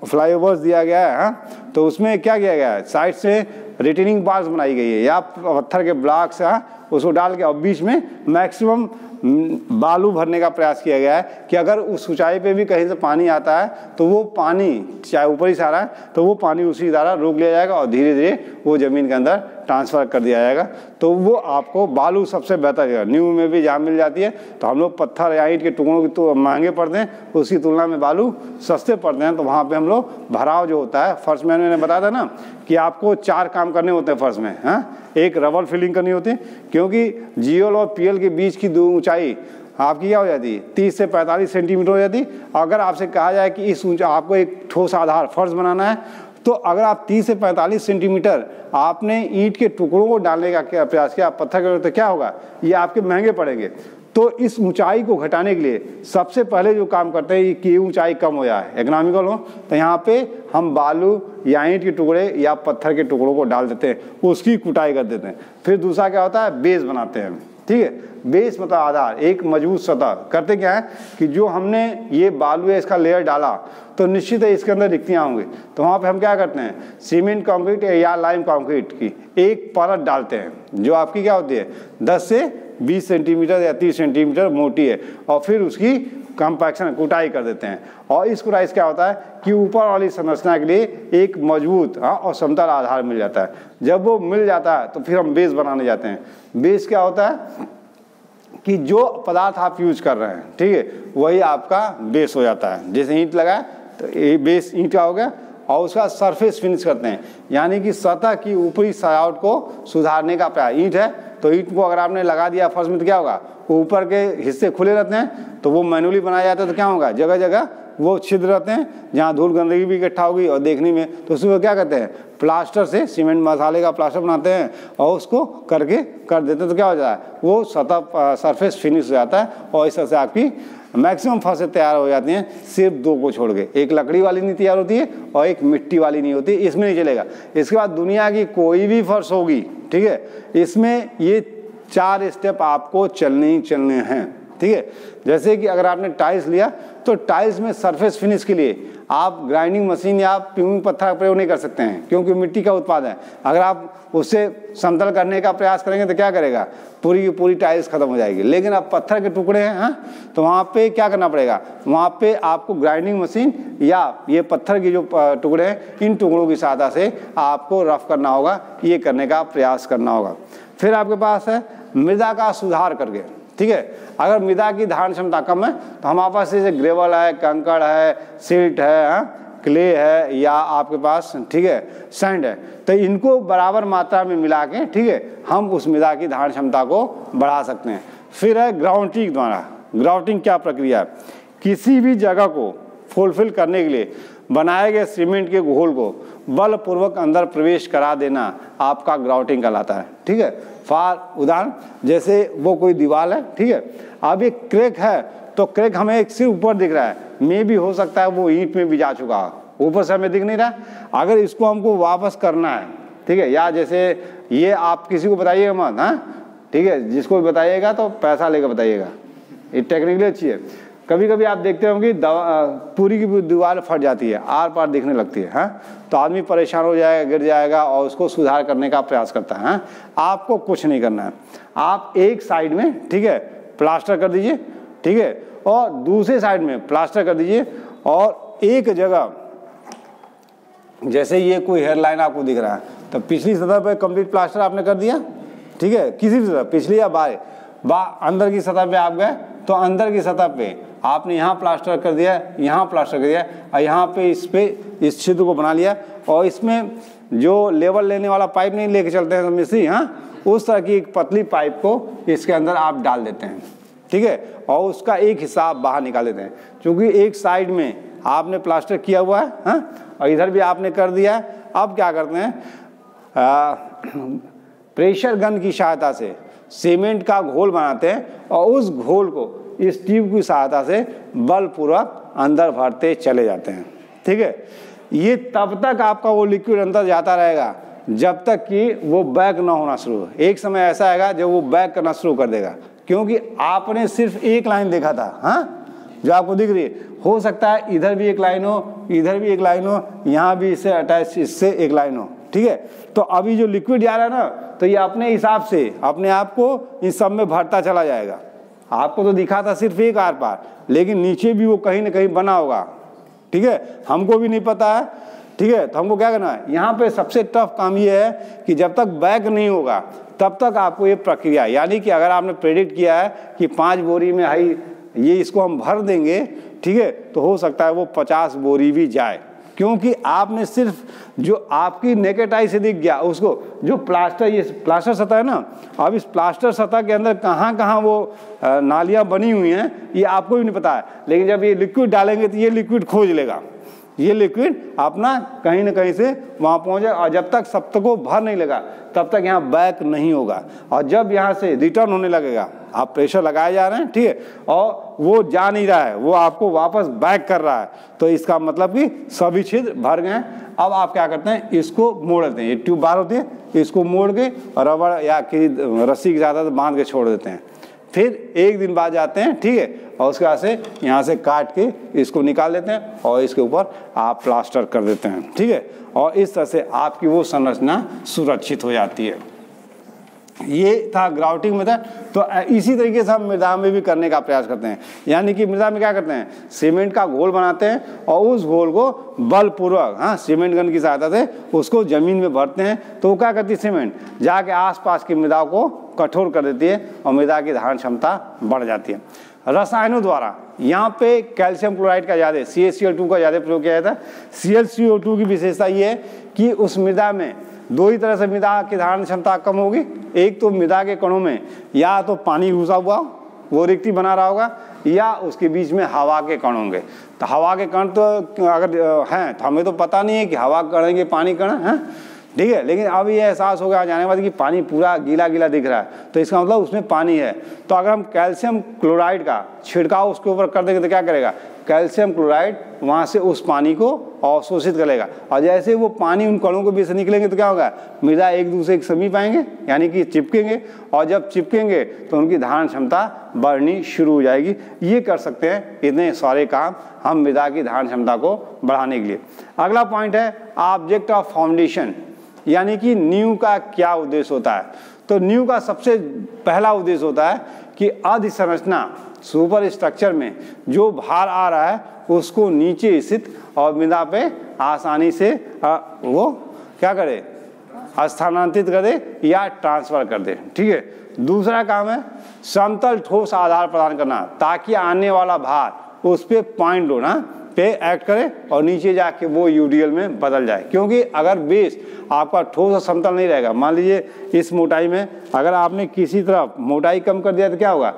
Speaker 1: फ्लाईओवर्स दिया गया है, हाँ, तो उसमें क्या किया गया है, साइड से रिटेनिंग बार्स बनाई गई है या पत्थर के ब्लॉक्स, हाँ, उसको डाल के और बीच में मैक्सिमम बालू भरने का प्रयास किया गया है कि अगर उस ऊंचाई पे भी कहीं से पानी आता है तो वो पानी चाहे ऊपर ही से आ रहा है तो वो पानी उसी द्वारा रोक लिया जाएगा और धीरे धीरे वो ज़मीन के अंदर ट्रांसफ़र कर दिया जाएगा। तो वो आपको बालू सबसे बेहतर है। न्यू में भी जहाँ मिल जाती है तो हम लोग पत्थर या ईंट के टुकड़ों की तो महंगे पड़ते हैं, उसकी तुलना में बालू सस्ते पड़ते हैं। तो वहाँ पे हम लोग भराव जो होता है, फर्श में मैंने बताया था ना कि आपको 4 काम करने होते हैं फर्श में, हाँ, एक रबर फिलिंग करनी होती है, क्योंकि जीएल और पीएल के बीच की ऊंचाई आपकी क्या हो जाती है, 30 से 45 सेंटीमीटर हो जाती। अगर आपसे कहा जाए कि इस ऊंचा आपको एक ठोस आधार फर्श बनाना है तो अगर आप 30 से 45 सेंटीमीटर आपने ईंट के टुकड़ों को डालने का क्या प्रयास किया, पत्थर के, तो क्या होगा, ये आपके महंगे पड़ेंगे। तो इस ऊंचाई को घटाने के लिए सबसे पहले जो काम करते हैं कि ये ऊंचाई कम हो जाए, इकोनॉमिकल हो, तो यहाँ पे हम बालू या ईंट के टुकड़े या पत्थर के टुकड़ों को डाल देते हैं, उसकी कुटाई कर देते हैं। फिर दूसरा क्या होता है, बेस बनाते हैं, ठीक है। बेस मतलब आधार, एक मजबूत सतह। करते क्या है कि जो हमने ये बालू है इसका लेयर डाला तो निश्चित है इसके अंदर रिक्तियाँ होंगी, तो वहाँ पे हम क्या करते हैं, सीमेंट कंक्रीट या लाइम कंक्रीट की एक परत डालते हैं जो आपकी क्या होती है 10 से 20 सेंटीमीटर या 30 सेंटीमीटर मोटी है, और फिर उसकी कंपैक्शन कुटाई कर देते हैं। और इस कुटाई से क्या होता है कि ऊपर वाली संरचना के लिए एक मजबूत, हाँ, और समतल आधार मिल जाता है। जब वो मिल जाता है तो फिर हम बेस बनाने जाते हैं। बेस क्या होता है कि जो पदार्थ आप यूज कर रहे हैं, ठीक है, वही आपका बेस हो जाता है। जैसे ईंट लगाए तो ये बेस ईंट का हो गया, और उसका सरफेस फिनिश करते हैं, यानी कि सतह की ऊपरी सजावट को सुधारने का प्रयास। ईंट है तो ईंट को अगर आपने लगा दिया फर्श में तो क्या होगा, ऊपर के हिस्से खुले रहते हैं, तो वो मैनुअली बनाया जाता है, तो क्या होगा, जगह जगह वो छिद्र रहते हैं जहाँ धूल गंदगी भी इकट्ठा होगी और देखने में, तो उसमें क्या करते हैं, प्लास्टर से सीमेंट मसाले का प्लास्टर बनाते हैं और उसको करके कर देते हैं, तो क्या हो जाता है, वो सतह सरफेस फिनिश हो जाता है। और इस तरह से आपकी मैक्सिमम फर्श तैयार हो जाती हैं, सिर्फ 2 को छोड़ के। एक लकड़ी वाली नहीं तैयार होती है और एक मिट्टी वाली नहीं होती, इसमें नहीं चलेगा। इसके बाद दुनिया की कोई भी फर्श होगी, ठीक है, इसमें ये 4 स्टेप आपको चलने ही चलने हैं, ठीक है। जैसे कि अगर आपने टाइल्स लिया तो टाइल्स में सरफेस फिनिश के लिए आप ग्राइंडिंग मशीन या प्यूमिंग पत्थर का प्रयोग नहीं कर सकते हैं, क्योंकि मिट्टी का उत्पाद है। अगर आप उससे समतल करने का प्रयास करेंगे तो क्या करेगा, पूरी की पूरी टाइल्स खत्म हो जाएगी। लेकिन अब पत्थर के टुकड़े हैं, हाँ, तो वहाँ पे क्या करना पड़ेगा, वहाँ पे आपको ग्राइंडिंग मशीन या ये पत्थर के जो टुकड़े हैं, इन टुकड़ों की सहायता से आपको रफ करना होगा, ये करने का प्रयास करना होगा। फिर आपके पास है मृदा का सुधार करके, ठीक है। अगर मृदा की धारण क्षमता कम है तो हमारे पास जैसे ग्रेवल है, कंकड़ है, सिल्ट है, क्ले है, या आपके पास, ठीक है, सैंड है, तो इनको बराबर मात्रा में मिला के, ठीक है, हम उस मृदा की धारण क्षमता को बढ़ा सकते हैं। फिर है ग्राउटिंग द्वारा। ग्राउटिंग क्या प्रक्रिया है, किसी भी जगह को फुलफिल करने के लिए बनाए गए सीमेंट के घोल को बलपूर्वक अंदर प्रवेश करा देना आपका ग्राउटिंग कहलाता है, ठीक है। फॉर उदाहरण, जैसे वो कोई दीवार है, ठीक है, अब एक क्रैक है तो क्रैक हमें एक सिर्फ ऊपर दिख रहा है, मे भी हो सकता है वो ईंट में भी जा चुका हो, ऊपर से हमें दिख नहीं रहा। अगर इसको हमको वापस करना है, ठीक है, या जैसे ये आप किसी को बताइएगा मत, हाँ, ठीक है, जिसको भी बताइएगा तो पैसा लेकर बताइएगा, ये टेक्निकली अच्छी है। कभी कभी आप देखते होंगे पूरी की पूरी दीवार फट जाती है, आर पार दिखने लगती है, हाँ? तो आदमी परेशान हो जाएगा, गिर जाएगा और उसको सुधार करने का प्रयास करता है, हाँ? आपको कुछ नहीं करना है, आप एक साइड में, ठीक है, प्लास्टर कर दीजिए, ठीक है, और दूसरे साइड में प्लास्टर कर दीजिए, और एक जगह जैसे ये कोई हेयरलाइन आपको दिख रहा है तो पिछली सतह पे कंप्लीट प्लास्टर आपने कर दिया, ठीक है, किसी भी सतह, पिछली या अंदर की सतह पे आप गए तो अंदर की सतह पे आपने यहाँ प्लास्टर कर दिया, यहाँ प्लास्टर कर दिया, और यहाँ पे इस छिद्र को बना लिया, और इसमें जो लेवल लेने वाला पाइप नहीं लेके चलते हैं मिस्त्री, हाँ, उस तरह की एक पतली पाइप को इसके अंदर आप डाल देते हैं, ठीक है, और उसका एक हिस्सा आप बाहर निकाल देते हैं, क्योंकि एक साइड में आपने प्लास्टर किया हुआ है, हाँ, और इधर भी आपने कर दिया है। अब क्या करते हैं, प्रेशर गन की सहायता से सीमेंट का घोल बनाते हैं, और उस घोल को इस ट्यूब की सहायता से बलपूर्वक अंदर भरते चले जाते हैं, ठीक है। ये तब तक आपका वो लिक्विड अंदर जाता रहेगा जब तक कि वो बैक ना होना शुरू हो। एक समय ऐसा आएगा जब वो बैक करना शुरू कर देगा, क्योंकि आपने सिर्फ एक लाइन देखा था, हाँ, जो आपको दिख रही है। हो सकता है इधर भी एक लाइन हो, इधर भी एक लाइन हो, यहाँ भी इससे अटैच इससे एक लाइन हो, ठीक है। तो अभी जो लिक्विड जा रहा है ना, तो ये अपने हिसाब से अपने आप को इन सब में भरता चला जाएगा। आपको तो दिखा था सिर्फ एक आर पार, लेकिन नीचे भी वो कहीं ना कहीं बना होगा, ठीक है, हमको भी नहीं पता है, ठीक है। तो हमको क्या करना है, यहाँ पे सबसे टफ काम ये है कि जब तक बैक नहीं होगा तब तक आपको ये प्रक्रिया, यानी कि अगर आपने प्रेडिक्ट किया है कि 5 बोरी में हाई ये इसको हम भर देंगे, ठीक है, तो हो सकता है वो 50 बोरी भी जाए, क्योंकि आपने सिर्फ जो आपकी नेकेड आई से दिख गया उसको, जो प्लास्टर, ये प्लास्टर सतह है ना, अब इस प्लास्टर सतह के अंदर कहाँ कहाँ वो नालियाँ बनी हुई हैं ये आपको भी नहीं पता है। लेकिन जब ये लिक्विड डालेंगे तो ये लिक्विड खोज लेगा, ये लिक्विड अपना कहीं ना कहीं से वहाँ पहुँचे, और जब तक सब तक वो भर नहीं लगा तब तक यहाँ बैक नहीं होगा। और जब यहाँ से रिटर्न होने लगेगा, आप प्रेशर लगाए जा रहे हैं, ठीक है, और वो जा नहीं रहा है, वो आपको वापस बैक कर रहा है, तो इसका मतलब कि सभी छिद्र भर गए। अब आप क्या करते हैं, इसको मोड़ देते हैं, ये ट्यूब बाहर होती है, इसको मोड़ के रबड़ या किसी रस्सी के साथ बांध के छोड़ देते हैं। फिर एक दिन बाद जाते हैं, ठीक है, और उसके बाद से यहाँ से काट के इसको निकाल देते हैं और इसके ऊपर आप प्लास्टर कर देते हैं, ठीक है, और इस तरह से आपकी वो संरचना सुरक्षित हो जाती है। ये था ग्राउटिंग मेथड। तो इसी तरीके से हम मृदा में भी करने का प्रयास करते हैं, यानी कि मृदा में क्या करते हैं, सीमेंट का घोल बनाते हैं और उस घोल को बलपूर्वक, हाँ, सीमेंट गन की सहायता से उसको जमीन में भरते हैं। तो वो क्या करती है, सीमेंट जाके आसपास की मृदा को कठोर कर देती है और मृदा की धारण क्षमता बढ़ जाती है। रसायनों द्वारा यहाँ पे कैल्शियम क्लोराइड का ज़्यादा, CaCl2 का ज़्यादा प्रयोग किया जाता है। ClCO2 की विशेषता ये है कि उस मृदा में दो ही तरह से मृदा की धारण क्षमता कम होगी। एक तो मृदा के कणों में या तो पानी घुसा हुआ वो रिक्ति बना रहा होगा, या उसके बीच में हवा के कण होंगे। तो हवा के कण तो अगर हैं तो हमें तो पता नहीं है कि हवा कण है कि पानी कण है, ठीक है, लेकिन अब ये एहसास हो गया जाने के बाद कि पानी पूरा गीला गीला दिख रहा है, तो इसका मतलब उसमें पानी है। तो अगर हम कैल्शियम क्लोराइड का छिड़काव उसके ऊपर कर देंगे तो क्या करेगा, कैल्शियम क्लोराइड वहाँ से उस पानी को अवशोषित करेगा, और जैसे वो पानी उन कणों के बीच से निकलेंगे तो क्या होगा, मृदा एक दूसरे के समीप आएंगे, यानी कि चिपकेंगे, और जब चिपकेंगे तो उनकी धारण क्षमता बढ़नी शुरू हो जाएगी। ये कर सकते हैं इतने सारे काम हम मृदा की धारण क्षमता को बढ़ाने के लिए। अगला पॉइंट है ऑब्जेक्ट ऑफ फाउंडेशन, यानी कि नींव का क्या उद्देश्य होता है। तो नींव का सबसे पहला उद्देश्य होता है कि अधिसंरचना, सुपर स्ट्रक्चर में जो भार आ रहा है उसको नीचे स्थित और मृदा पे आसानी से वो क्या करे, स्थानांतरित कर दे या ट्रांसफर कर दे, ठीक है। दूसरा काम है समतल ठोस आधार प्रदान करना, ताकि आने वाला भार उस पे पॉइंट लोड पे एक्ट करे और नीचे जाके वो यूडीएल में बदल जाए। क्योंकि अगर बेस आपका ठोस और समतल नहीं रहेगा, मान लीजिए इस मोटाई में अगर आपने किसी तरफ मोटाई कम कर दिया तो क्या होगा,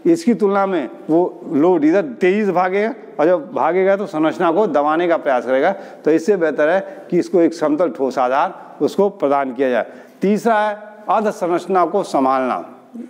Speaker 1: इसकी तुलना में वो लोड इधर तेजी से भागेगा, और जब भागेगा तो संरचना को दबाने का प्रयास करेगा। तो इससे बेहतर है कि इसको एक समतल ठोस आधार उसको प्रदान किया जाए। तीसरा है अर्ध संरचना को संभालना,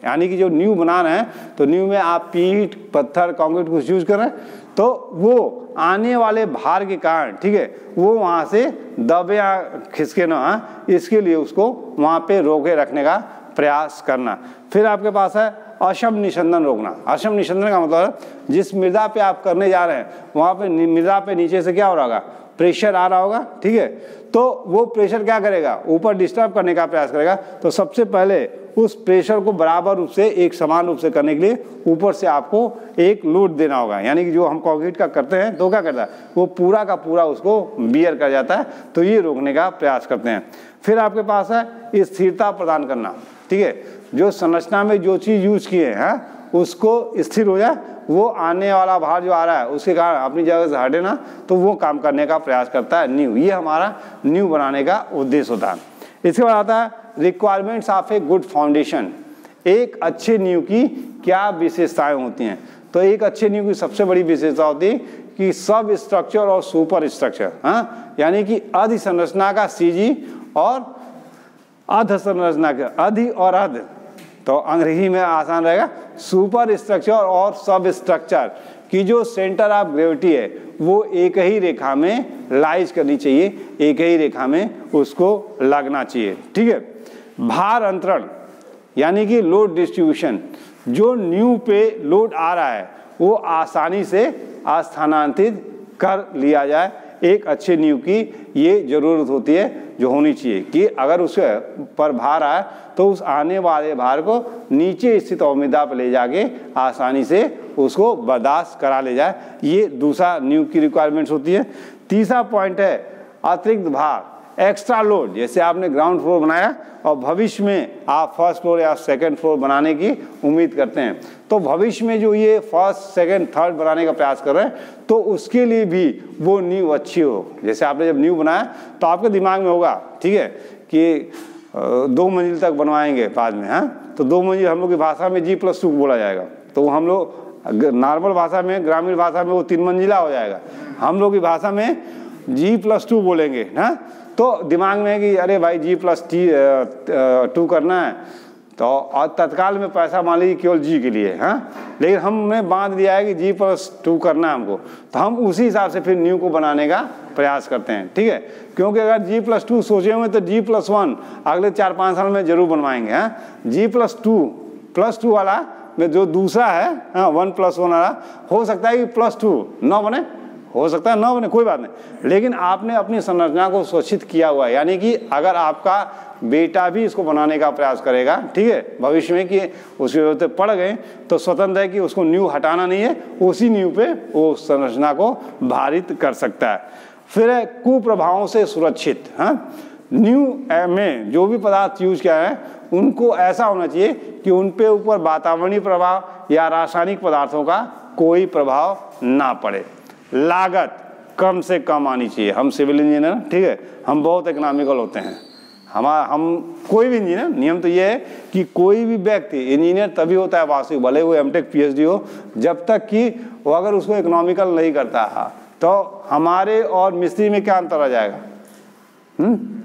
Speaker 1: यानी कि जो नींव बना रहे हैं तो नींव में आप पीट पत्थर कंक्रीट कुछ यूज कर रहे हैं, तो वो आने वाले भार के कारण, ठीक है, वो वहाँ से दबे या खिसके ना, इसके लिए उसको वहाँ पे रोके रखने का प्रयास करना। फिर आपके पास है अशम निस्संदन रोकना। अशम निस्संदन का मतलब जिस मृदा पे आप करने जा रहे हैं वहाँ पे मृदा पे नीचे से क्या हो रहा होगा, प्रेशर आ रहा होगा, ठीक है। तो वो प्रेशर क्या करेगा, ऊपर डिस्टर्ब करने का प्रयास करेगा। तो सबसे पहले उस प्रेशर को बराबर रूप से, एक समान रूप से करने के लिए ऊपर से आपको एक लोड देना होगा। यानी कि जो हम कंक्रीट का करते हैं तो क्या करता है, वो पूरा का पूरा उसको बियर कर जाता है। तो ये रोकने का प्रयास करते हैं। फिर आपके पास है स्थिरता प्रदान करना, ठीक है। जो संरचना में जो चीज़ यूज किए हैं उसको स्थिर हो जाए, वो आने वाला भार जो आ रहा है उसके कारण अपनी जगह से हटे ना, तो वो काम करने का प्रयास करता है नींव। ये हमारा नींव बनाने का उद्देश्य होता है। इसके बाद आता है requirements of a good foundation. एक अच्छे नींव की क्या विशेषताएं होती हैं। तो एक अच्छे नींव की सबसे बड़ी विशेषता होती है कि सब स्ट्रक्चर और सुपर स्ट्रक्चर, हाँ, यानी कि अधि संरचना का सीजी और अर्ध संरचना का अधि और अर्ध, तो अंग्रेजी में आसान रहेगा, सुपर स्ट्रक्चर और सब स्ट्रक्चर की जो सेंटर ऑफ ग्रेविटी है वो एक ही रेखा में लाइज करनी चाहिए, एक ही रेखा में उसको लगना चाहिए, ठीक है। भार अंतरण यानी कि लोड डिस्ट्रीब्यूशन, जो नींव पे लोड आ रहा है वो आसानी से स्थानांतरित कर लिया जाए। एक अच्छे नींव की ये जरूरत होती है जो होनी चाहिए कि अगर उस पर भार आए तो उस आने वाले भार को नीचे स्थित अवमृदा पर ले जाके आसानी से उसको बर्दाश्त करा ले जाए। ये दूसरा नींव की रिक्वायरमेंट्स होती है। तीसरा पॉइंट है अतिरिक्त भार, एक्स्ट्रा लोड। जैसे आपने ग्राउंड फ्लोर बनाया और भविष्य में आप फर्स्ट फ्लोर या सेकंड फ्लोर बनाने की उम्मीद करते हैं, तो भविष्य में जो ये फर्स्ट सेकंड थर्ड बनाने का प्रयास कर रहे हैं तो उसके लिए भी वो नींव अच्छी हो। जैसे आपने जब नींव बनाया तो आपके दिमाग में होगा, ठीक है, कि 2 मंजिल तक बनवाएंगे बाद में, हाँ, तो 2 मंजिल हम लोग की भाषा में G+2 बोला जाएगा। तो हम लोग नॉर्मल भाषा में, ग्रामीण भाषा में वो 3 मंजिला हो जाएगा। हम लोग की भाषा में G+2 बोलेंगे ना, तो दिमाग में है कि अरे भाई G+2 करना है, तो और तत्काल में पैसा मान लीजिए केवल G के लिए, हाँ, लेकिन हमने बांध दिया है कि G+2 करना है हमको, तो हम उसी हिसाब से फिर नींव को बनाने का प्रयास करते हैं, ठीक है। क्योंकि अगर G+2 सोचे हुए तो G+1 अगले 4-5 साल में जरूर बनवाएंगे, हाँ। G+2 वाला में जो दूसरा है, हाँ, 1+1 वाला, हो सकता है कि +2 न बने, हो सकता है ना बने, कोई बात नहीं, लेकिन आपने अपनी संरचना को सुरक्षित किया हुआ है। यानी कि अगर आपका बेटा भी इसको बनाने का प्रयास करेगा, ठीक है, भविष्य में कि उसकी जरूरत पड़ गए तो स्वतंत्र है कि उसको नींव हटाना नहीं है, उसी नींव पे वो संरचना को भारित कर सकता है। फिर है कुप्रभावों से सुरक्षित, हाँ। नींव में जो भी पदार्थ यूज किया है उनको ऐसा होना चाहिए कि उन पे ऊपर वातावरणीय प्रभाव या रासायनिक पदार्थों का कोई प्रभाव ना पड़े। लागत कम से कम आनी चाहिए। हम सिविल इंजीनियर, ठीक है, हम बहुत इकोनॉमिकल होते हैं। हम कोई भी इंजीनियर, नियम तो ये है कि कोई भी व्यक्ति इंजीनियर तभी होता है वास्तविक, भले वो एमटेक पीएचडी हो, जब तक कि वो अगर उसको इकोनॉमिकल नहीं करता है। तो हमारे और मिस्त्री में क्या अंतर आ जाएगा?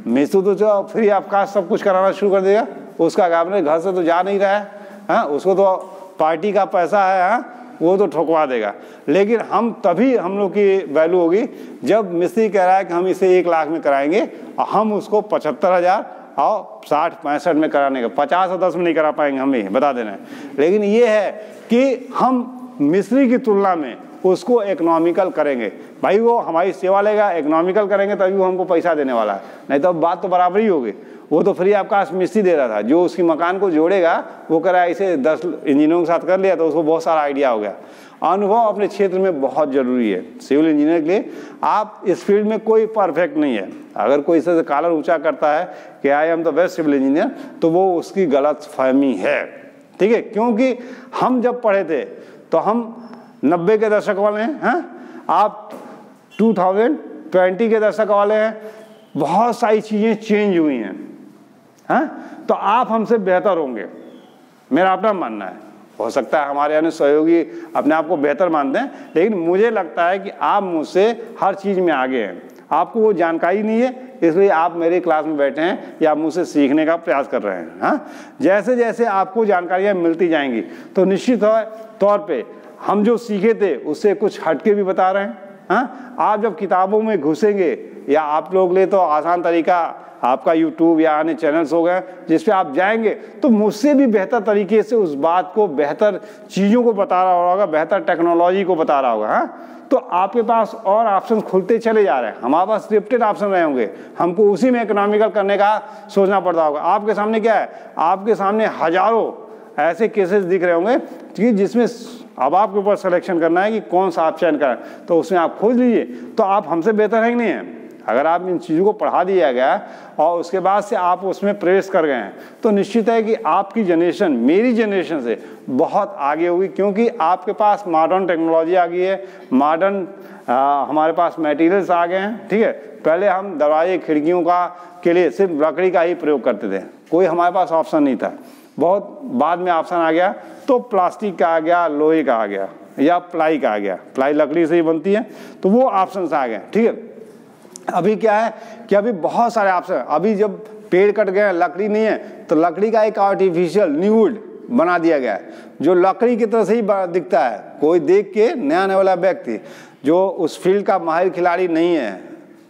Speaker 1: मिस्त्री तो जो फ्री ऑफ कास्ट सब कुछ कराना शुरू कर देगा, उसका अपने घर से तो जा नहीं रहा है, हाँ, उसको तो पार्टी का पैसा है, हाँ, वो तो ठोकवा देगा। लेकिन हम तभी हम लोग की वैल्यू होगी जब मिस्त्री कह रहा है कि हम इसे 1 लाख में कराएंगे और हम उसको 75,000 और 60-65 में कराने का, 50 और 10 में नहीं करा पाएंगे, हम ही बता देना है। लेकिन ये है कि हम मिस्त्री की तुलना में उसको इकोनॉमिकल करेंगे। भाई वो हमारी सेवा लेगा, इकोनॉमिकल करेंगे तभी वो हमको पैसा देने वाला है, नहीं तो बात तो बराबर ही होगी। वो तो फ्री ऑफ कास्ट मिस्त्री दे रहा था, जो उसकी मकान को जोड़ेगा वो कह रहा है इसे 10 इंजीनियरों के साथ कर लिया तो उसको बहुत सारा आइडिया हो गया। अनुभव अपने क्षेत्र में बहुत जरूरी है सिविल इंजीनियर के लिए। आप इस फील्ड में कोई परफेक्ट नहीं है। अगर कोई इसे कॉलर ऊंचा करता है कि I am the best civil engineer, तो वो उसकी गलत फहमी है, ठीक है। क्योंकि हम जब पढ़े थे तो हम 90 के दशक वाले हैं, हाँ, आप 2020 के दशक वाले हैं। बहुत सारी चीज़ें चेंज हुई हैं, हाँ, तो आप हमसे बेहतर होंगे, मेरा अपना मानना है। हो सकता है हमारे अन्य सहयोगी अपने आप को बेहतर मानते हैं, लेकिन मुझे लगता है कि आप मुझसे हर चीज़ में आगे हैं। आपको वो जानकारी नहीं है, इसलिए आप मेरे क्लास में बैठे हैं या मुझसे सीखने का प्रयास कर रहे हैं, हाँ। जैसे जैसे आपको जानकारियाँ मिलती जाएंगी तो निश्चित तौर पे हम जो सीखे थे उससे कुछ हटके भी बता रहे हैं, हाँ। आप जब किताबों में घुसेंगे, या आप लोग ले तो आसान तरीका आपका यूट्यूब या अन्य चैनल्स हो गए जिस पे आप जाएंगे तो मुझसे भी बेहतर तरीके से उस बात को, बेहतर चीज़ों को बता रहा होगा, बेहतर टेक्नोलॉजी को बता रहा होगा। हाँ, तो आपके पास और ऑप्शन खुलते चले जा रहे हैं। हमारे पास स्क्रिप्टेड ऑप्शन रहे होंगे, हमको उसी में इकोनॉमिकल करने का सोचना पड़ता होगा। आपके सामने क्या है, आपके सामने हजारों ऐसे केसेस दिख रहे होंगे कि जिसमें अब आपके ऊपर सिलेक्शन करना है कि कौन सा आप चयन करें, तो उसमें आप खोज लीजिए। तो आप हमसे बेहतर है कि नहीं है? अगर आप इन चीज़ों को पढ़ा दिया गया और उसके बाद से आप उसमें प्रवेश कर गए हैं तो निश्चित है कि आपकी जनरेशन मेरी जनरेशन से बहुत आगे होगी, क्योंकि आपके पास मॉडर्न टेक्नोलॉजी आ गई है, मॉडर्न हमारे पास मटेरियल्स आ गए हैं। ठीक है, पहले हम दरवाजे खिड़कियों के लिए सिर्फ लकड़ी का ही प्रयोग करते थे, कोई हमारे पास ऑप्शन नहीं था। बहुत बाद में ऑप्शन आ गया तो प्लास्टिक का आ गया, लोहे का आ गया या प्लाई का आ गया, प्लाई लकड़ी से ही बनती है, तो वो ऑप्शन आ गए। ठीक है, अभी क्या है कि अभी बहुत सारे ऑप्शन, अभी जब पेड़ कट गए, लकड़ी नहीं है, तो लकड़ी का एक आर्टिफिशियल न्यूवुड बना दिया गया है जो लकड़ी की तरह से ही दिखता है। कोई देख के नया आने वाला व्यक्ति जो उस फील्ड का माहिर खिलाड़ी नहीं है,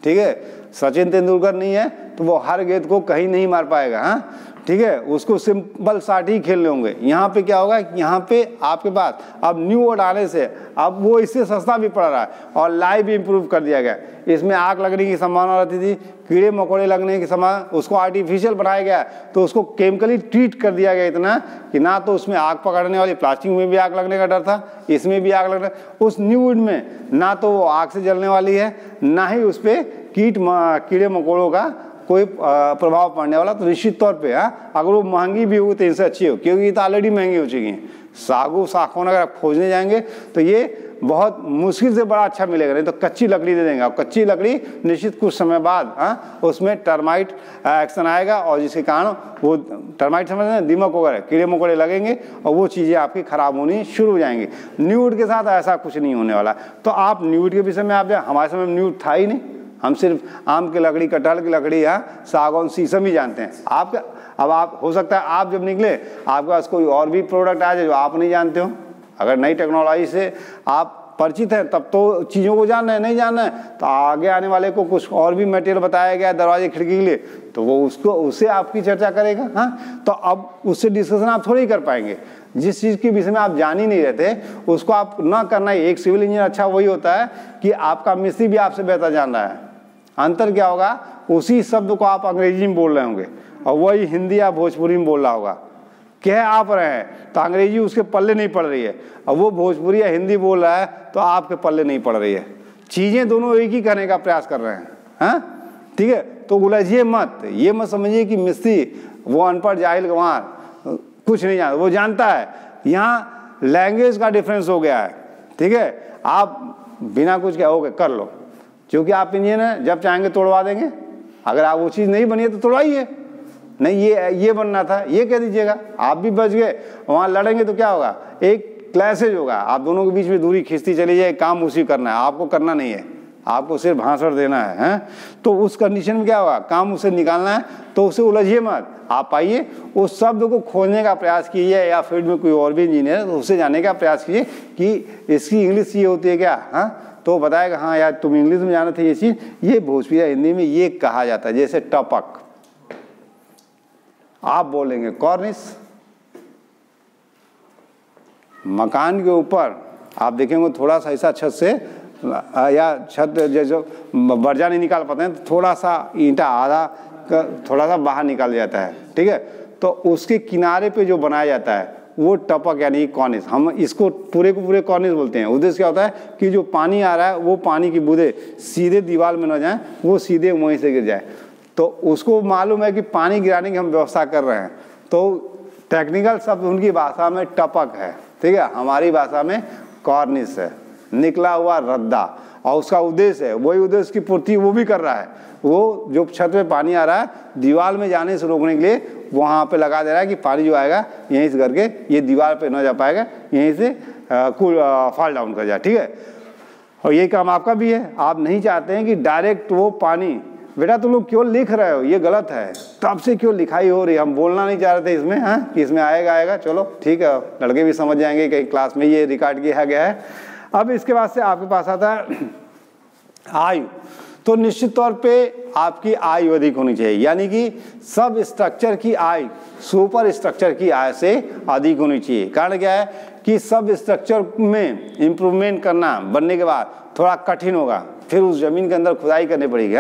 Speaker 1: ठीक है, सचिन तेंदुलकर नहीं है, तो वो हर गेंद को कहीं नहीं मार पाएगा। हाँ, ठीक है, उसको सिंपल शॉट ही खेलने होंगे। यहाँ पे क्या होगा, यहाँ पे आपके पास अब न्यू वर्ड आने से अब वो इससे सस्ता भी पड़ रहा है और लाइव भी इम्प्रूव कर दिया गया। इसमें आग लगने की संभावना रहती थी, कीड़े मकोड़े लगने की संभावना, उसको आर्टिफिशियल बनाया गया, तो उसको केमिकली ट्रीट कर दिया गया इतना कि ना तो उसमें आग पकड़ने वाली, प्लास्टिक में भी आग लगने का डर था, इसमें भी आग लगने, उस न्यू वुड में ना तो वो आग से जलने वाली है, ना ही उस पर कीड़े मकोड़ों का कोई प्रभाव पड़ने वाला। तो निश्चित तौर पे अगर वो महंगी भी हो तो इनसे अच्छी हो, क्योंकि ये तो ऑलरेडी महंगी हो चुकी हैं। सागू साखोन अगर आप खोजने जाएंगे तो ये बहुत मुश्किल से बड़ा अच्छा मिलेगा, नहीं तो कच्ची लकड़ी दे देंगे। और कच्ची लकड़ी निश्चित कुछ समय बाद उसमें टर्माइट एक्शन आएगा और जिसके कारण वो टर्माइट समझ रहे हैं, दीमक वगैरह कीड़े मकोड़े लगेंगे और वो चीज़ें आपकी खराब होनी शुरू हो जाएंगी। न्यूवुड के साथ ऐसा कुछ नहीं होने वाला। तो आप न्यूवुड के विषय में आप जाए, हमारे समय में न्यूवुड था ही नहीं, हम सिर्फ आम की लकड़ी, कटहल की लकड़ी, सागौन, शीशम ही जानते हैं। आपका अब आप हो सकता है आप जब निकले आपके पास कोई और भी प्रोडक्ट आ जाए जो आप नहीं जानते हो। अगर नई टेक्नोलॉजी से आप परिचित हैं तब तो चीज़ों को जानना है, नहीं जानना है तो आगे आने वाले को कुछ और भी मटेरियल बताया गया दरवाजे खिड़की के लिए, तो वो उससे आपकी चर्चा करेगा। हाँ, तो अब उससे डिस्कशन आप थोड़ी कर पाएंगे। जिस चीज़ के विषय में आप जान ही नहीं रहते उसको आप ना करना ही। एक सिविल इंजीनियर अच्छा वही होता है कि आपका मिस्त्री भी आपसे बेहतर जान रहा है। अंतर क्या होगा, उसी शब्द को आप अंग्रेजी में बोल रहे होंगे और वही हिंदी या भोजपुरी में बोल रहा होगा। कह आप रहे हैं तो अंग्रेजी उसके पल्ले नहीं पड़ रही है और वो भोजपुरी या हिंदी बोल रहा है तो आपके पल्ले नहीं पड़ रही है। चीज़ें दोनों एक ही करने का प्रयास कर रहे हैं। हाँ, ठीक है, तो उलझिए मत। ये मत समझिए कि मिस्त्री वो अनपढ़ जाहिल गंवार कुछ नहीं जानता, वो जानता है। यहाँ लैंग्वेज का डिफरेंस हो गया है। ठीक है, आप बिना कुछ कहोगे कर लो, क्योंकि आप इंजीनियर हैं, जब चाहेंगे तोड़वा देंगे। अगर आप वो चीज़ नहीं बनी है तो तोड़वाइए, नहीं ये बनना था ये कह दीजिएगा, आप भी बच गए। वहाँ लड़ेंगे तो क्या होगा, एक क्लैशेज होगा, आप दोनों के बीच में दूरी खींचती चली जाए। काम उसी करना है, आपको करना नहीं है, आपको सिर्फ भाषण देना है। तो उस कंडीशन में क्या होगा, काम उसे निकालना है, तो उसे उलझिए मत। आप आइए उस शब्द को खोजने का प्रयास कीजिए, या फील्ड में कोई और भी इंजीनियर तो उससे जानने का प्रयास कीजिए कि इसकी इंग्लिश ये होती है क्या। हाँ, तो बताएगा हाँ यार तुम इंग्लिश में जाना था ये चीज़, ये भोजपुरी हिंदी में ये कहा जाता है। जैसे टपक, आप बोलेंगे कॉर्निस। मकान के ऊपर आप देखेंगे थोड़ा सा ऐसा छत से या छत जैसे बर्जा नहीं निकाल पाते हैं तो थोड़ा सा ईंटा आधा थोड़ा सा बाहर निकाल जाता है। ठीक है, तो उसके किनारे पे जो बनाया जाता है वो टपक यानी कॉर्निस। हम इसको पूरे को पूरे कॉर्निस बोलते हैं। उद्देश्य क्या होता है कि जो पानी आ रहा है वो पानी की बूंदें सीधे दीवार में न जाएं, वो सीधे वहीं से गिर जाए। तो उसको मालूम है कि पानी गिराने की हम व्यवस्था कर रहे हैं, तो टेक्निकल शब्द उनकी भाषा में टपक है। ठीक है, हमारी भाषा में कॉर्निस है, निकला हुआ रद्दा। और उसका उद्देश्य है, वही उद्देश्य की पूर्ति वो भी कर रहा है। वो जो छत पे पानी आ रहा है दीवार में जाने से रोकने के लिए वहाँ पे लगा दे रहा है कि पानी जो आएगा यहीं से करके ये दीवार पे न जा पाएगा, यहीं से फॉल डाउन कर जाए। ठीक है, और ये काम आपका भी है। आप नहीं चाहते हैं कि डायरेक्ट वो पानी, बेटा तुम लोग क्यों लिख रहे हो, ये गलत है, तब से क्यों लिखाई हो रही है। हम बोलना नहीं चाह रहे थे इसमें, हाँ कि इसमें आएगा, चलो ठीक है, लड़के भी समझ जाएंगे कहीं क्लास में ये रिकॉर्ड किया गया है। अब इसके बाद से आपके पास आता है आयु। तो निश्चित तौर पे आपकी आयु अधिक होनी चाहिए, यानी कि सब स्ट्रक्चर की आय सुपर स्ट्रक्चर की आय से अधिक होनी चाहिए। कारण क्या है कि सब स्ट्रक्चर में इम्प्रूवमेंट करना बनने के बाद थोड़ा कठिन होगा, फिर उस जमीन के अंदर खुदाई करनी पड़ेगी।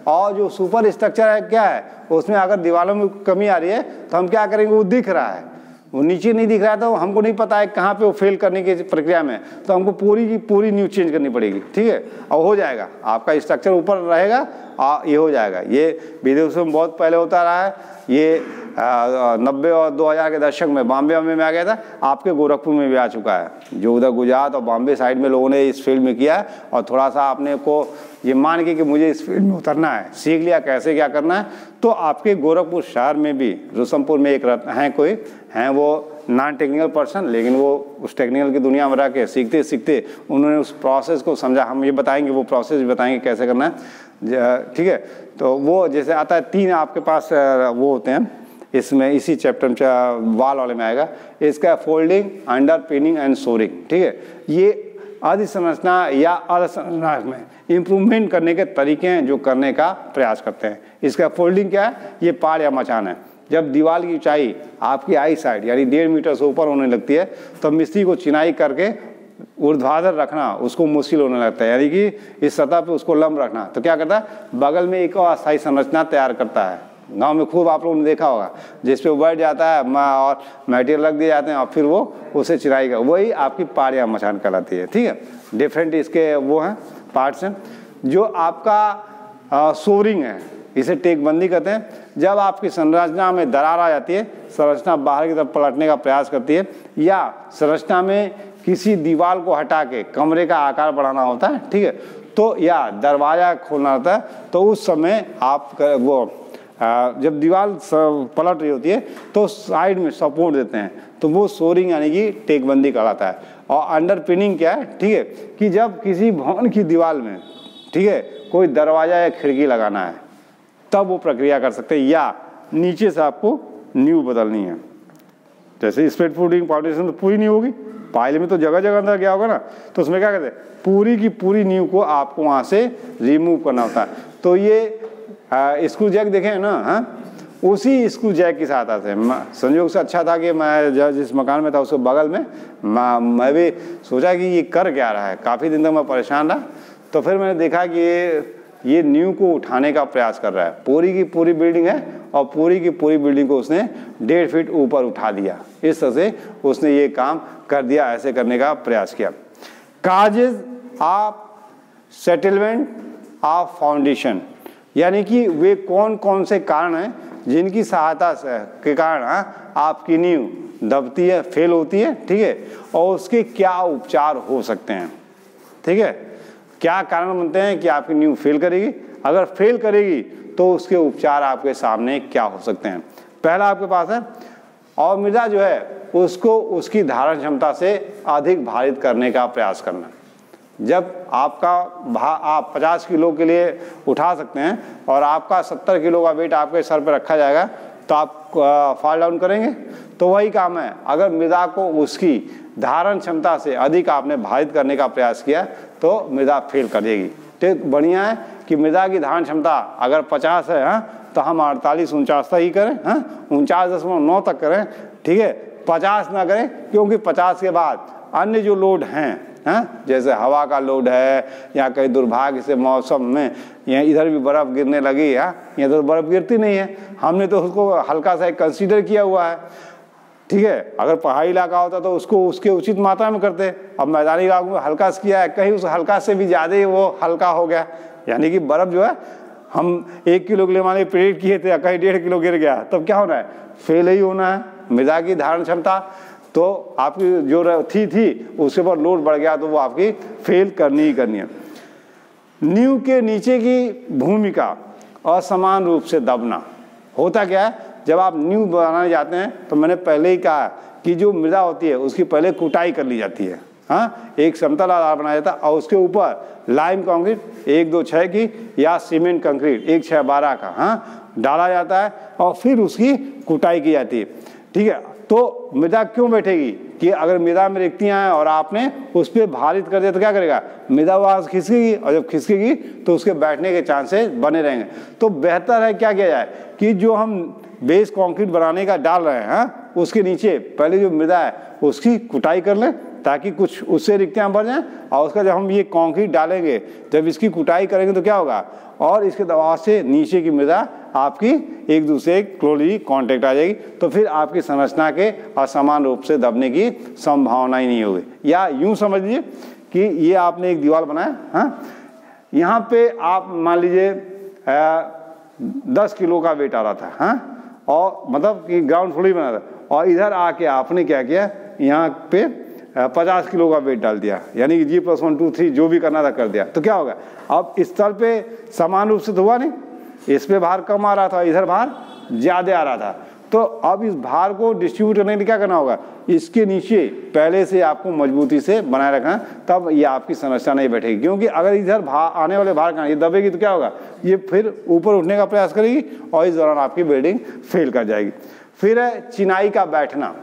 Speaker 1: और जो सुपर स्ट्रक्चर है क्या है, उसमें अगर दीवारों में कमी आ रही है तो हम क्या करेंगे, वो दिख रहा है, वो नीचे नहीं दिख रहा है तो हमको नहीं पता है कहाँ पे वो फेल करने की प्रक्रिया में, तो हमको पूरी की पूरी न्यू चेंज करनी पड़ेगी। ठीक है, और हो जाएगा, आपका स्ट्रक्चर ऊपर रहेगा और ये हो जाएगा। ये विदेशों में बहुत पहले होता रहा है, ये 90 और 2000 के दशक में बॉम्बे में आ गया था, आपके गोरखपुर में भी आ चुका है। जो उधर गुजरात और बॉम्बे साइड में लोगों ने इस फील्ड में किया है और थोड़ा सा आपने को ये मान के कि मुझे इस फील्ड में उतरना है, सीख लिया कैसे क्या करना है, तो आपके गोरखपुर शहर में भी रुस्तमपुर में एक हैं, कोई हैं वो नॉन टेक्निकल पर्सन, लेकिन वो उस टेक्निकल की दुनिया में रह के सीखते सीखते उन्होंने उस प्रोसेस को समझा। हम ये बताएंगे, वो प्रोसेस बताएंगे कैसे करना है। ठीक है, तो वो जैसे आता है 3 आपके पास वो होते हैं इसमें, इसी चैप्टर में वाल वाले में आएगा, इसका folding, underpinning and shoring. ठीक है, ये आदि संरचना या अर्ध संरचना में इम्प्रूवमेंट करने के तरीके हैं जो करने का प्रयास करते हैं। इसका फोल्डिंग क्या है, ये पाड़ या मचान है। जब दीवार की ऊंचाई आपकी आई साइड यानी 1.5 मीटर से ऊपर होने लगती है तो मिस्त्री को चिनाई करके ऊर्ध्वाधर रखना उसको मुश्किल होने लगता है, यानी कि इस सतह पे उसको लंब रखना। तो क्या करता है, बगल में एक और अस्थायी संरचना तैयार करता है। गांव में खूब आप लोगों ने देखा होगा, जिस पे बैठ जाता है और मटेरियल रख दिए जाते हैं और फिर वो उसे चिनाई कर, वही आपकी पाड़ या मचान कहलाती है। ठीक है, डिफरेंट इसके वो हैं पार्ट्स हैं। जो आपका सोरिंग है, इसे टेकबंदी कहते हैं। जब आपकी संरचना में दरार आ जाती है, संरचना बाहर की तरफ पलटने का प्रयास करती है, या संरचना में किसी दीवार को हटा के कमरे का आकार बढ़ाना होता है, ठीक है, तो या दरवाजा खोलना होता है, तो उस समय आप वो जब दीवार पलट रही होती है तो साइड में सपोर्ट देते हैं, तो वो सोरिंग यानी कि टेकबंदी कहलाता है। और अंडर पिनिंग क्या है, ठीक है, कि जब किसी भवन की दीवार में, ठीक है, कोई दरवाजा या खिड़की लगाना है तब वो प्रक्रिया कर सकते हैं, या नीचे से आपको नींव बदलनी है। जैसे स्प्रेड फूटिंग फाउंडेशन तो पूरी नहीं होगी, पाइल में तो जगह जगह अंदर गया होगा ना, तो उसमें क्या कहते हैं, पूरी की पूरी नींव को आपको वहाँ से रिमूव करना होता है। तो ये स्क्रू जैक देखें ना, हाँ, उसी स्क्रू जैक के साथ आते हैं। संयोग से अच्छा था कि मैं जिस मकान में था उसके बगल में मैं भी सोचा कि ये कर क्या रहा है, काफ़ी दिन तक मैं परेशान रहा। तो फिर मैंने देखा कि ये नींव को उठाने का प्रयास कर रहा है। पूरी की पूरी बिल्डिंग है और पूरी की पूरी बिल्डिंग को उसने 1.5 फीट ऊपर उठा दिया। इस तरह से उसने ये काम कर दिया, ऐसे करने का प्रयास किया। Causes of settlement of foundation, यानी कि वे कौन कौन से कारण हैं जिनकी सहायता से के कारण आपकी नींव दबती है, फेल होती है, ठीक है, और उसके क्या उपचार हो सकते हैं। ठीक है, क्या कारण बनते हैं कि आपकी नींव फेल करेगी, अगर फेल करेगी तो उसके उपचार आपके सामने क्या हो सकते हैं। पहला आपके पास है, और मृदा जो है उसको उसकी धारण क्षमता से अधिक भारित करने का प्रयास करना। जब आपका आप 50 किलो के लिए उठा सकते हैं और आपका 70 किलो का वेट आपके सर पर रखा जाएगा तो आप फॉल डाउन करेंगे। तो वही काम है, अगर मृदा को उसकी धारण क्षमता से अधिक आपने भारित करने का प्रयास किया तो मृदा फेल कर देगी। तो बढ़िया है कि मृदा की धारण क्षमता अगर 50 है, हाँ, तो हम 48-49 तक ही करें, हाँ, 49.9 तक करें, ठीक है, 50 ना करें, क्योंकि 50 के बाद अन्य जो लोड हैं, हाँ, जैसे हवा का लोड है या कहीं दुर्भाग्य से मौसम में यहाँ इधर भी बर्फ़ गिरने लगी है, यहाँ तो बर्फ़ गिरती नहीं है, हमने तो उसको हल्का सा कंसीडर किया हुआ है। ठीक है, अगर पहाड़ी इलाका होता तो उसको उसके उचित मात्रा में करते, अब मैदानी इलाकों में हल्का से किया है, कहीं उस हल्का से भी ज़्यादा ही वो हल्का हो गया, यानी कि बर्फ़ जो है हम 1 किलो के लिए मान लीजिए प्रेडिक्ट किए थे, कहीं 1.5 किलो गिर गया, तब क्या होना है, फेल ही होना है। मृदा की धारण क्षमता तो आपकी जो थी उसके ऊपर लोड बढ़ गया तो वो आपकी फेल करनी ही करनी है। नींव के नीचे की भूमिका असमान रूप से दबना होता क्या है, जब आप नींव बनाने जाते हैं तो मैंने पहले ही कहा कि जो मृदा होती है उसकी पहले कुटाई कर ली जाती है, हाँ, एक समतल आधार बनाया जाता है और उसके ऊपर लाइम कंक्रीट 1-2-6 की या सीमेंट कंक्रीट 1-6-12 का, हाँ, डाला जाता है और फिर उसकी कुटाई की जाती है। ठीक है, तो मृदा क्यों बैठेगी कि अगर मृदा में रिक्तियाँ हैं और आपने उस पर भारित कर दिया तो क्या करेगा, मृदा वहाँ से खिसकेगी, और जब खिसकेगी तो उसके बैठने के चांसेस बने रहेंगे। तो बेहतर है क्या किया जाए कि जो हम बेस कंक्रीट बनाने का डाल रहे हैं उसके नीचे पहले जो मृदा है उसकी कुटाई कर लें ताकि कुछ उससे रिक्तियाँ बढ़ जाएं, और उसका जब हम ये कंक्रीट डालेंगे, जब इसकी कुटाई करेंगे तो क्या होगा, और इसके दबाव से नीचे की मृदा आपकी एक दूसरे क्लोजली कांटेक्ट आ जाएगी, तो फिर आपकी संरचना के असमान रूप से दबने की संभावना ही नहीं होगी। या यूं समझ लीजिए कि ये आपने एक दीवार बनाया, हाँ, यहाँ पे आप मान लीजिए 10 किलो का वेट आ रहा था, हाँ, और मतलब कि ग्राउंड फ्लोर ही बना था, और इधर आके आपने क्या किया, यहाँ पे 50 किलो का वेट डाल दिया, यानी कि G+1 2 3 जो भी करना था कर दिया। तो क्या होगा, अब इस तल पे समान रूप से तो हुआ नहीं, इस पे भार कम आ रहा था, इधर भार ज़्यादा आ रहा था। तो अब इस भार को डिस्ट्रीब्यूट करने के लिए क्या करना होगा, इसके नीचे पहले से आपको मजबूती से बनाए रखना, तब ये आपकी संरचना नहीं बैठेगी। क्योंकि अगर इधर भार आने वाले भार का ये दबेगी तो क्या होगा, ये फिर ऊपर उठने का प्रयास करेगी और इस दौरान आपकी बिल्डिंग फेल कर जाएगी। फिर है चिनाई का बैठना।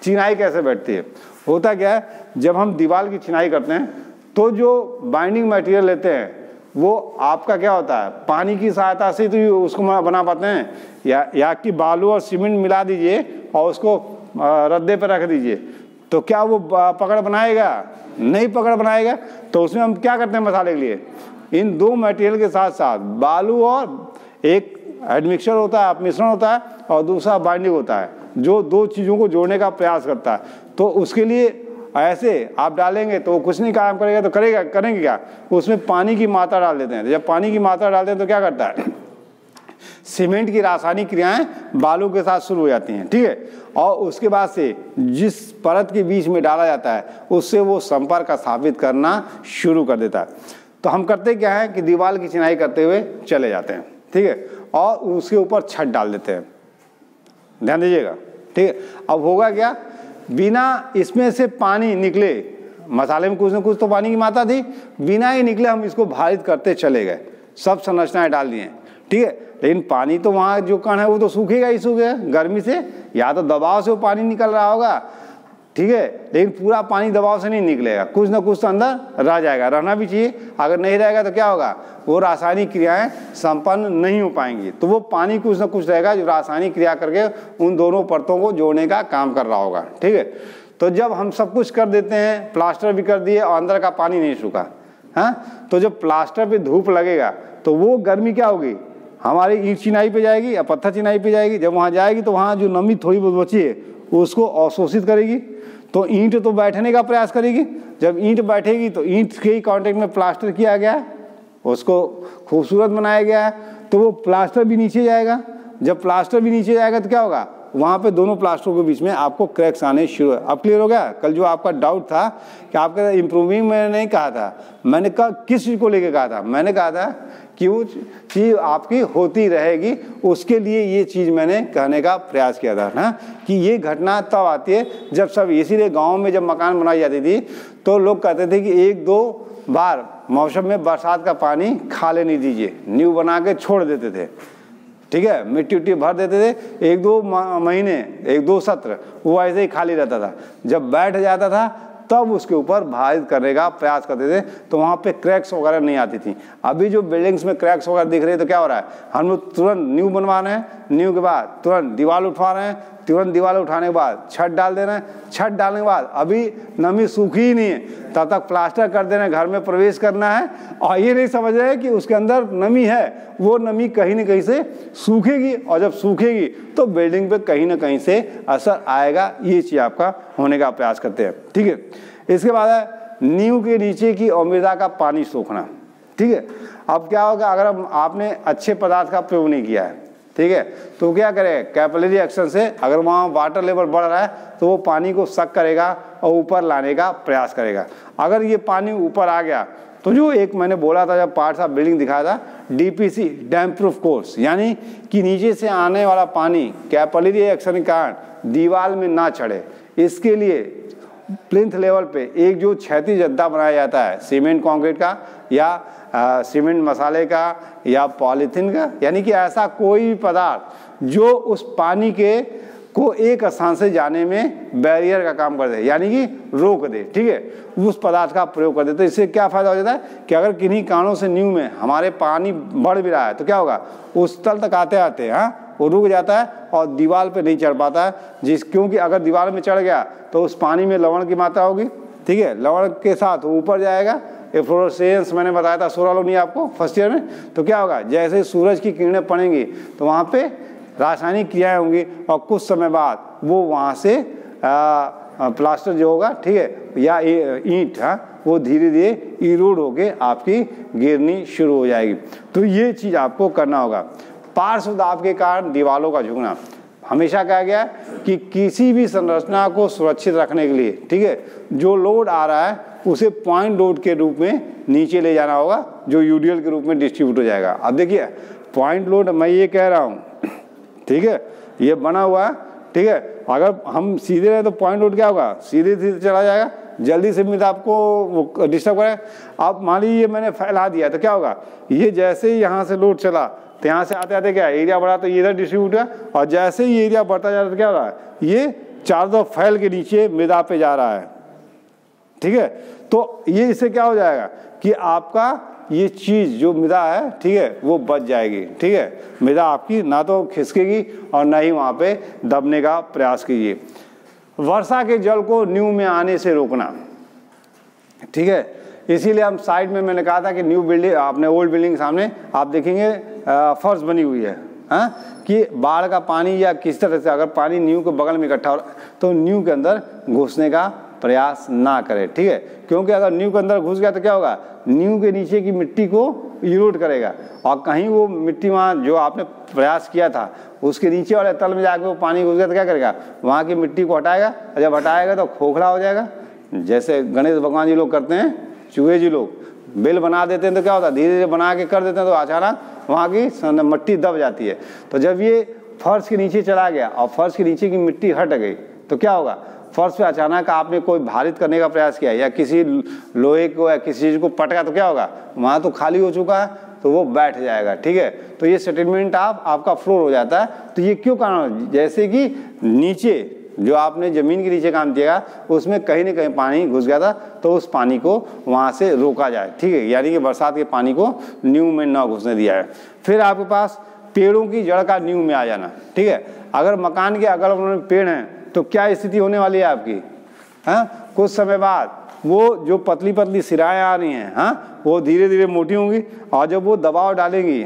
Speaker 1: चिनाई कैसे बैठती है, होता क्या है, जब हम दीवार की चिनाई करते हैं तो जो बाइंडिंग मटेरियल लेते हैं वो आपका क्या होता है, पानी की सहायता से तो उसको बना पाते हैं, या कि बालू और सीमेंट मिला दीजिए और उसको रद्दे पर रख दीजिए, तो क्या वो पकड़ बनाएगा, नहीं पकड़ बनाएगा। तो उसमें हम क्या करते हैं मसाले के लिए, इन दो मटेरियल के साथ साथ बालू और एक एडमिक्सचर होता है, मिश्रण होता है, और दूसरा बाइंडिंग होता है, जो दो चीज़ों को जोड़ने का प्रयास करता है। तो उसके लिए ऐसे आप डालेंगे तो कुछ नहीं काम करेगा, तो करेंगे क्या, उसमें पानी की मात्रा डाल देते हैं। जब पानी की मात्रा डालते हैं तो क्या करता है, सीमेंट की रासायनिक क्रियाएं बालू के साथ शुरू हो जाती हैं, ठीक है, और उसके बाद से जिस परत के बीच में डाला जाता है उससे वो संपर्क स्थापित करना शुरू कर देता है। तो हम करते क्या है कि दीवार की चिनाई करते हुए चले जाते हैं, ठीक है, और उसके ऊपर छत डाल देते हैं, ध्यान दीजिएगा, ठीक है। अब होगा क्या, बिना इसमें से पानी निकले, मसाले में कुछ न कुछ तो पानी की मात्रा थी, बिना ही निकले हम इसको भारित करते चले गए, सब संरचनाएं डाल दिए, ठीक है, लेकिन पानी तो वहाँ जो कण है वो तो सूखेगा ही सूखेगा गर्मी से, या तो दबाव से वो पानी निकल रहा होगा, ठीक है, लेकिन पूरा पानी दबाव से नहीं निकलेगा, कुछ ना कुछ तो अंदर रह जाएगा, रहना भी चाहिए। अगर नहीं रहेगा तो क्या होगा, वो रासायनिक क्रियाएं संपन्न नहीं हो पाएंगी, तो वो पानी कुछ ना कुछ रहेगा जो रासायनिक क्रिया करके उन दोनों परतों को जोड़ने का काम कर रहा होगा, ठीक है। तो जब हम सब कुछ कर देते हैं, प्लास्टर भी कर दिए और अंदर का पानी नहीं सूखा, हाँ, तो जब प्लास्टर पे धूप लगेगा तो वो गर्मी क्या होगी, हमारी ईंट चिनाई पे जाएगी या पत्थर चिनाई पे जाएगी। जब वहाँ जाएगी तो वहाँ जो नमी थोड़ी बहुत बची है उसको अवशोषित करेगी, तो ईंट तो बैठने का प्रयास करेगी। जब ईंट बैठेगी तो ईंट के ही कांटेक्ट में प्लास्टर किया गया है, उसको खूबसूरत बनाया गया है, तो वो प्लास्टर भी नीचे जाएगा। जब प्लास्टर भी नीचे जाएगा तो क्या होगा, वहाँ पे दोनों प्लास्टरों के बीच में आपको क्रैक्स आने शुरू। अब क्लियर हो गया। कल जो आपका डाउट था कि आपका इम्प्रूविंग मैंने नहीं कहा था, मैंने कहा किस चीज़ को लेके कहा था, मैंने कहा था कि वो चीज़ आपकी होती रहेगी, उसके लिए ये चीज़ मैंने कहने का प्रयास किया था ना, कि ये घटना तब आती है जब सब, इसीलिए गाँव में जब मकान बनाई जाती थी तो लोग कहते थे कि 1-2 बार मौसम में बरसात का पानी खाले नहीं दीजिए, नींव बना के छोड़ देते थे, ठीक है, मिट्टी उट्टी भर देते थे, 1-2 महीने 1-2 सत्र वो ऐसे ही खाली रहता था। जब बैठ जाता था तब उसके ऊपर भारित करने का प्रयास करते थे, तो वहाँ पे क्रैक्स वगैरह नहीं आती थी। अभी जो बिल्डिंग्स में क्रैक्स वगैरह दिख रहे हैं तो क्या हो रहा है, हम लोग तुरंत नींव बनवा रहे हैं, नींव के बाद तुरंत दीवार उठवा रहे हैं, तुरंत दीवार उठाने के बाद छत डाल दे रहे हैं, छत डालने के बाद अभी नमी सूखी ही नहीं है तब तक प्लास्टर कर दे रहे हैं, घर में प्रवेश करना है और ये नहीं समझ रहे कि उसके अंदर नमी है, वो नमी कहीं ना कहीं से सूखेगी, और जब सूखेगी तो बिल्डिंग पे कहीं ना कहीं से असर आएगा। ये चीज़ आपका होने का प्रयास करते हैं, ठीक है। इसके बाद है नींव के नीचे की और मृदा का पानी सोखना, ठीक है। अब क्या होगा, अगर आपने अच्छे पदार्थ का प्रयोग नहीं किया है, ठीक है, तो क्या करेगा, कैपिलरी एक्शन से अगर वहाँ वाटर लेवल बढ़ रहा है तो वो पानी को सक करेगा और ऊपर लाने का प्रयास करेगा। अगर ये पानी ऊपर आ गया तो जो एक मैंने बोला था जब पार्ट्स ऑफ बिल्डिंग दिखाया था, डीपीसी डैम प्रूफ कोर्स, यानी कि नीचे से आने वाला पानी कैपिलरी एक्शन के कारण दीवार में ना चढ़े, इसके लिए प्लिंथ लेवल पे एक जो क्षैतिज जद्दा बनाया जाता है सीमेंट कंक्रीट का या सीमेंट मसाले का या पॉलीथीन का, यानी कि ऐसा कोई भी पदार्थ जो उस पानी के को एक स्थान से जाने में बैरियर का काम कर दे, यानी कि रोक दे, ठीक है, उस पदार्थ का प्रयोग कर दे। तो इससे क्या फायदा हो जाता है कि अगर किन्हीं कारणों से नींव में हमारे पानी बढ़ भी रहा है तो क्या होगा, उस तल तक आते आते वो रुक जाता है और दीवार पे नहीं चढ़ पाता है, क्योंकि अगर दीवार में चढ़ गया तो उस पानी में लवण की मात्रा होगी, ठीक है, लवण के साथ ऊपर जाएगा। एफ्लोरेसेंस मैंने बताया था सोलर आपको फर्स्ट ईयर में, तो क्या होगा, जैसे सूरज की किरणें पड़ेंगी तो वहाँ पे रासायनिक क्रियाएं होंगी और कुछ समय बाद वो वहाँ से प्लास्टर जो होगा, ठीक है, या ईंट, वो धीरे धीरे इरोड होके आपकी गिरनी शुरू हो जाएगी। तो ये चीज़ आपको करना होगा। पार्श्व दाब के कारण दीवारों का झुकना, हमेशा कहा गया है कि किसी भी संरचना को सुरक्षित रखने के लिए, ठीक है, जो लोड आ रहा है उसे पॉइंट लोड के रूप में नीचे ले जाना होगा, जो यूडीएल के रूप में डिस्ट्रीब्यूट हो जाएगा। अब देखिए पॉइंट लोड मैं ये कह रहा हूँ, ठीक है, ये बना हुआ है, ठीक है, अगर हम सीधे रहे तो पॉइंट लोड क्या होगा, सीधे सीधे चला जाएगा, जल्दी से मृदा आपको डिस्टर्ब करेगा। अब मान लीजिए मैंने फैला दिया तो क्या होगा, ये जैसे ही यहाँ से लोड चला तो यहाँ से आते आते क्या एरिया बढ़ा तो ये इधर डिस्ट्रीब्यूट हुआ, और जैसे ही एरिया बढ़ता जा रहा है तो क्या हो रहा है, ये चारों तरफ फैल के नीचे मृदा पे जा रहा है, ठीक है। तो ये इससे क्या हो जाएगा कि आपका ये चीज़ जो मृदा है, ठीक है, वो बच जाएगी, ठीक है, मृदा आपकी ना तो खिसकेगी और ना ही वहाँ पे दबने का प्रयास कीजिए। वर्षा के जल को नींव में आने से रोकना, ठीक है, इसीलिए हम साइड में मैंने कहा था कि न्यू बिल्डिंग, आपने ओल्ड बिल्डिंग सामने आप देखेंगे फर्श बनी हुई है, कि बाढ़ का पानी या किस तरह से अगर पानी नींव के बगल में इकट्ठा हो रहा है तो नींव के अंदर घुसने का प्रयास ना करें, ठीक है, क्योंकि अगर नींव के अंदर घुस गया तो क्या होगा, नींव के नीचे की मिट्टी को इरोड करेगा और कहीं वो मिट्टी वहाँ जो आपने प्रयास किया था उसके नीचे वाले तल में जाकर वो पानी घुस गया तो क्या करेगा, वहाँ की मिट्टी को हटाएगा, और जब हटाएगा तो खोखला हो जाएगा। जैसे गणेश भगवान जी लोग करते हैं, चूहे जी लोग बेल बना देते हैं तो क्या होता है, धीरे धीरे बना के कर देते हैं तो अचानक वहाँ की मिट्टी दब जाती है। तो जब ये फर्श के नीचे चला गया और फर्श के नीचे की मिट्टी हट गई तो क्या होगा, फर्श पे अचानक आपने कोई भारित करने का प्रयास किया या किसी लोहे को या किसी चीज़ को पटका तो क्या होगा, वहाँ तो खाली हो चुका है तो वो बैठ जाएगा, ठीक है। तो ये सेटलमेंट आपका फ्लोर हो जाता है। तो ये क्यों कारण, जैसे कि नीचे जो आपने ज़मीन के नीचे काम किया उसमें कहीं ना कहीं पानी घुस गया था तो उस पानी को वहाँ से रोका जाए, ठीक है, यानी कि बरसात के पानी को नींव में ना घुसने दिया है। फिर आपके पास पेड़ों की जड़ का नींव में आ जाना, ठीक है, अगर मकान के अगल बगल में पेड़ हैं तो क्या स्थिति होने वाली है आपकी, कुछ समय बाद वो जो पतली पतली सिराएं आ रही हैं, वो धीरे धीरे मोटी होंगी और जब वो दबाव डालेंगी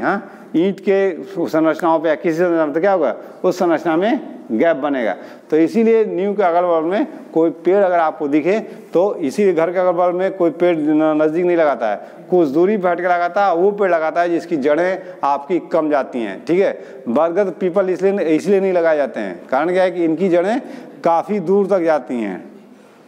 Speaker 1: ईंट के संरचनाओं पे या किसी संरचना तो क्या होगा, उस संरचना में गैप बनेगा। तो इसीलिए नींव के अगल बगल में कोई पेड़ अगर आपको दिखे तो इसीलिए घर के अगल बगल में कोई पेड़ नज़दीक नहीं लगाता है, कुछ दूरी पर हट के लगाता है, वो पेड़ लगाता है जिसकी जड़ें आपकी कम जाती हैं, ठीक है। बरगद पीपल इसलिए नहीं लगाए जाते हैं, कारण क्या है कि इनकी जड़ें काफ़ी दूर तक जाती हैं,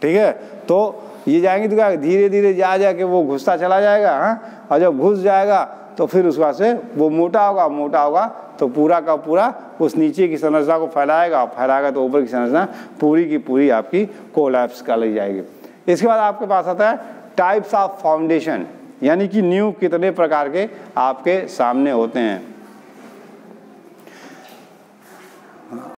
Speaker 1: ठीक है। तो ये जाएंगे तो क्या धीरे धीरे जा के वो घुसता चला जाएगा, और जब घुस जाएगा तो फिर उस बाद से वो मोटा होगा तो पूरा का पूरा उस नीचे की संरचना को फैलाएगा तो ऊपर की संरचना पूरी की पूरी आपकी कोलैप्स कर ली जाएगी। इसके बाद आपके पास आता है टाइप्स ऑफ फाउंडेशन, यानी कि नींव कितने प्रकार के आपके सामने होते हैं।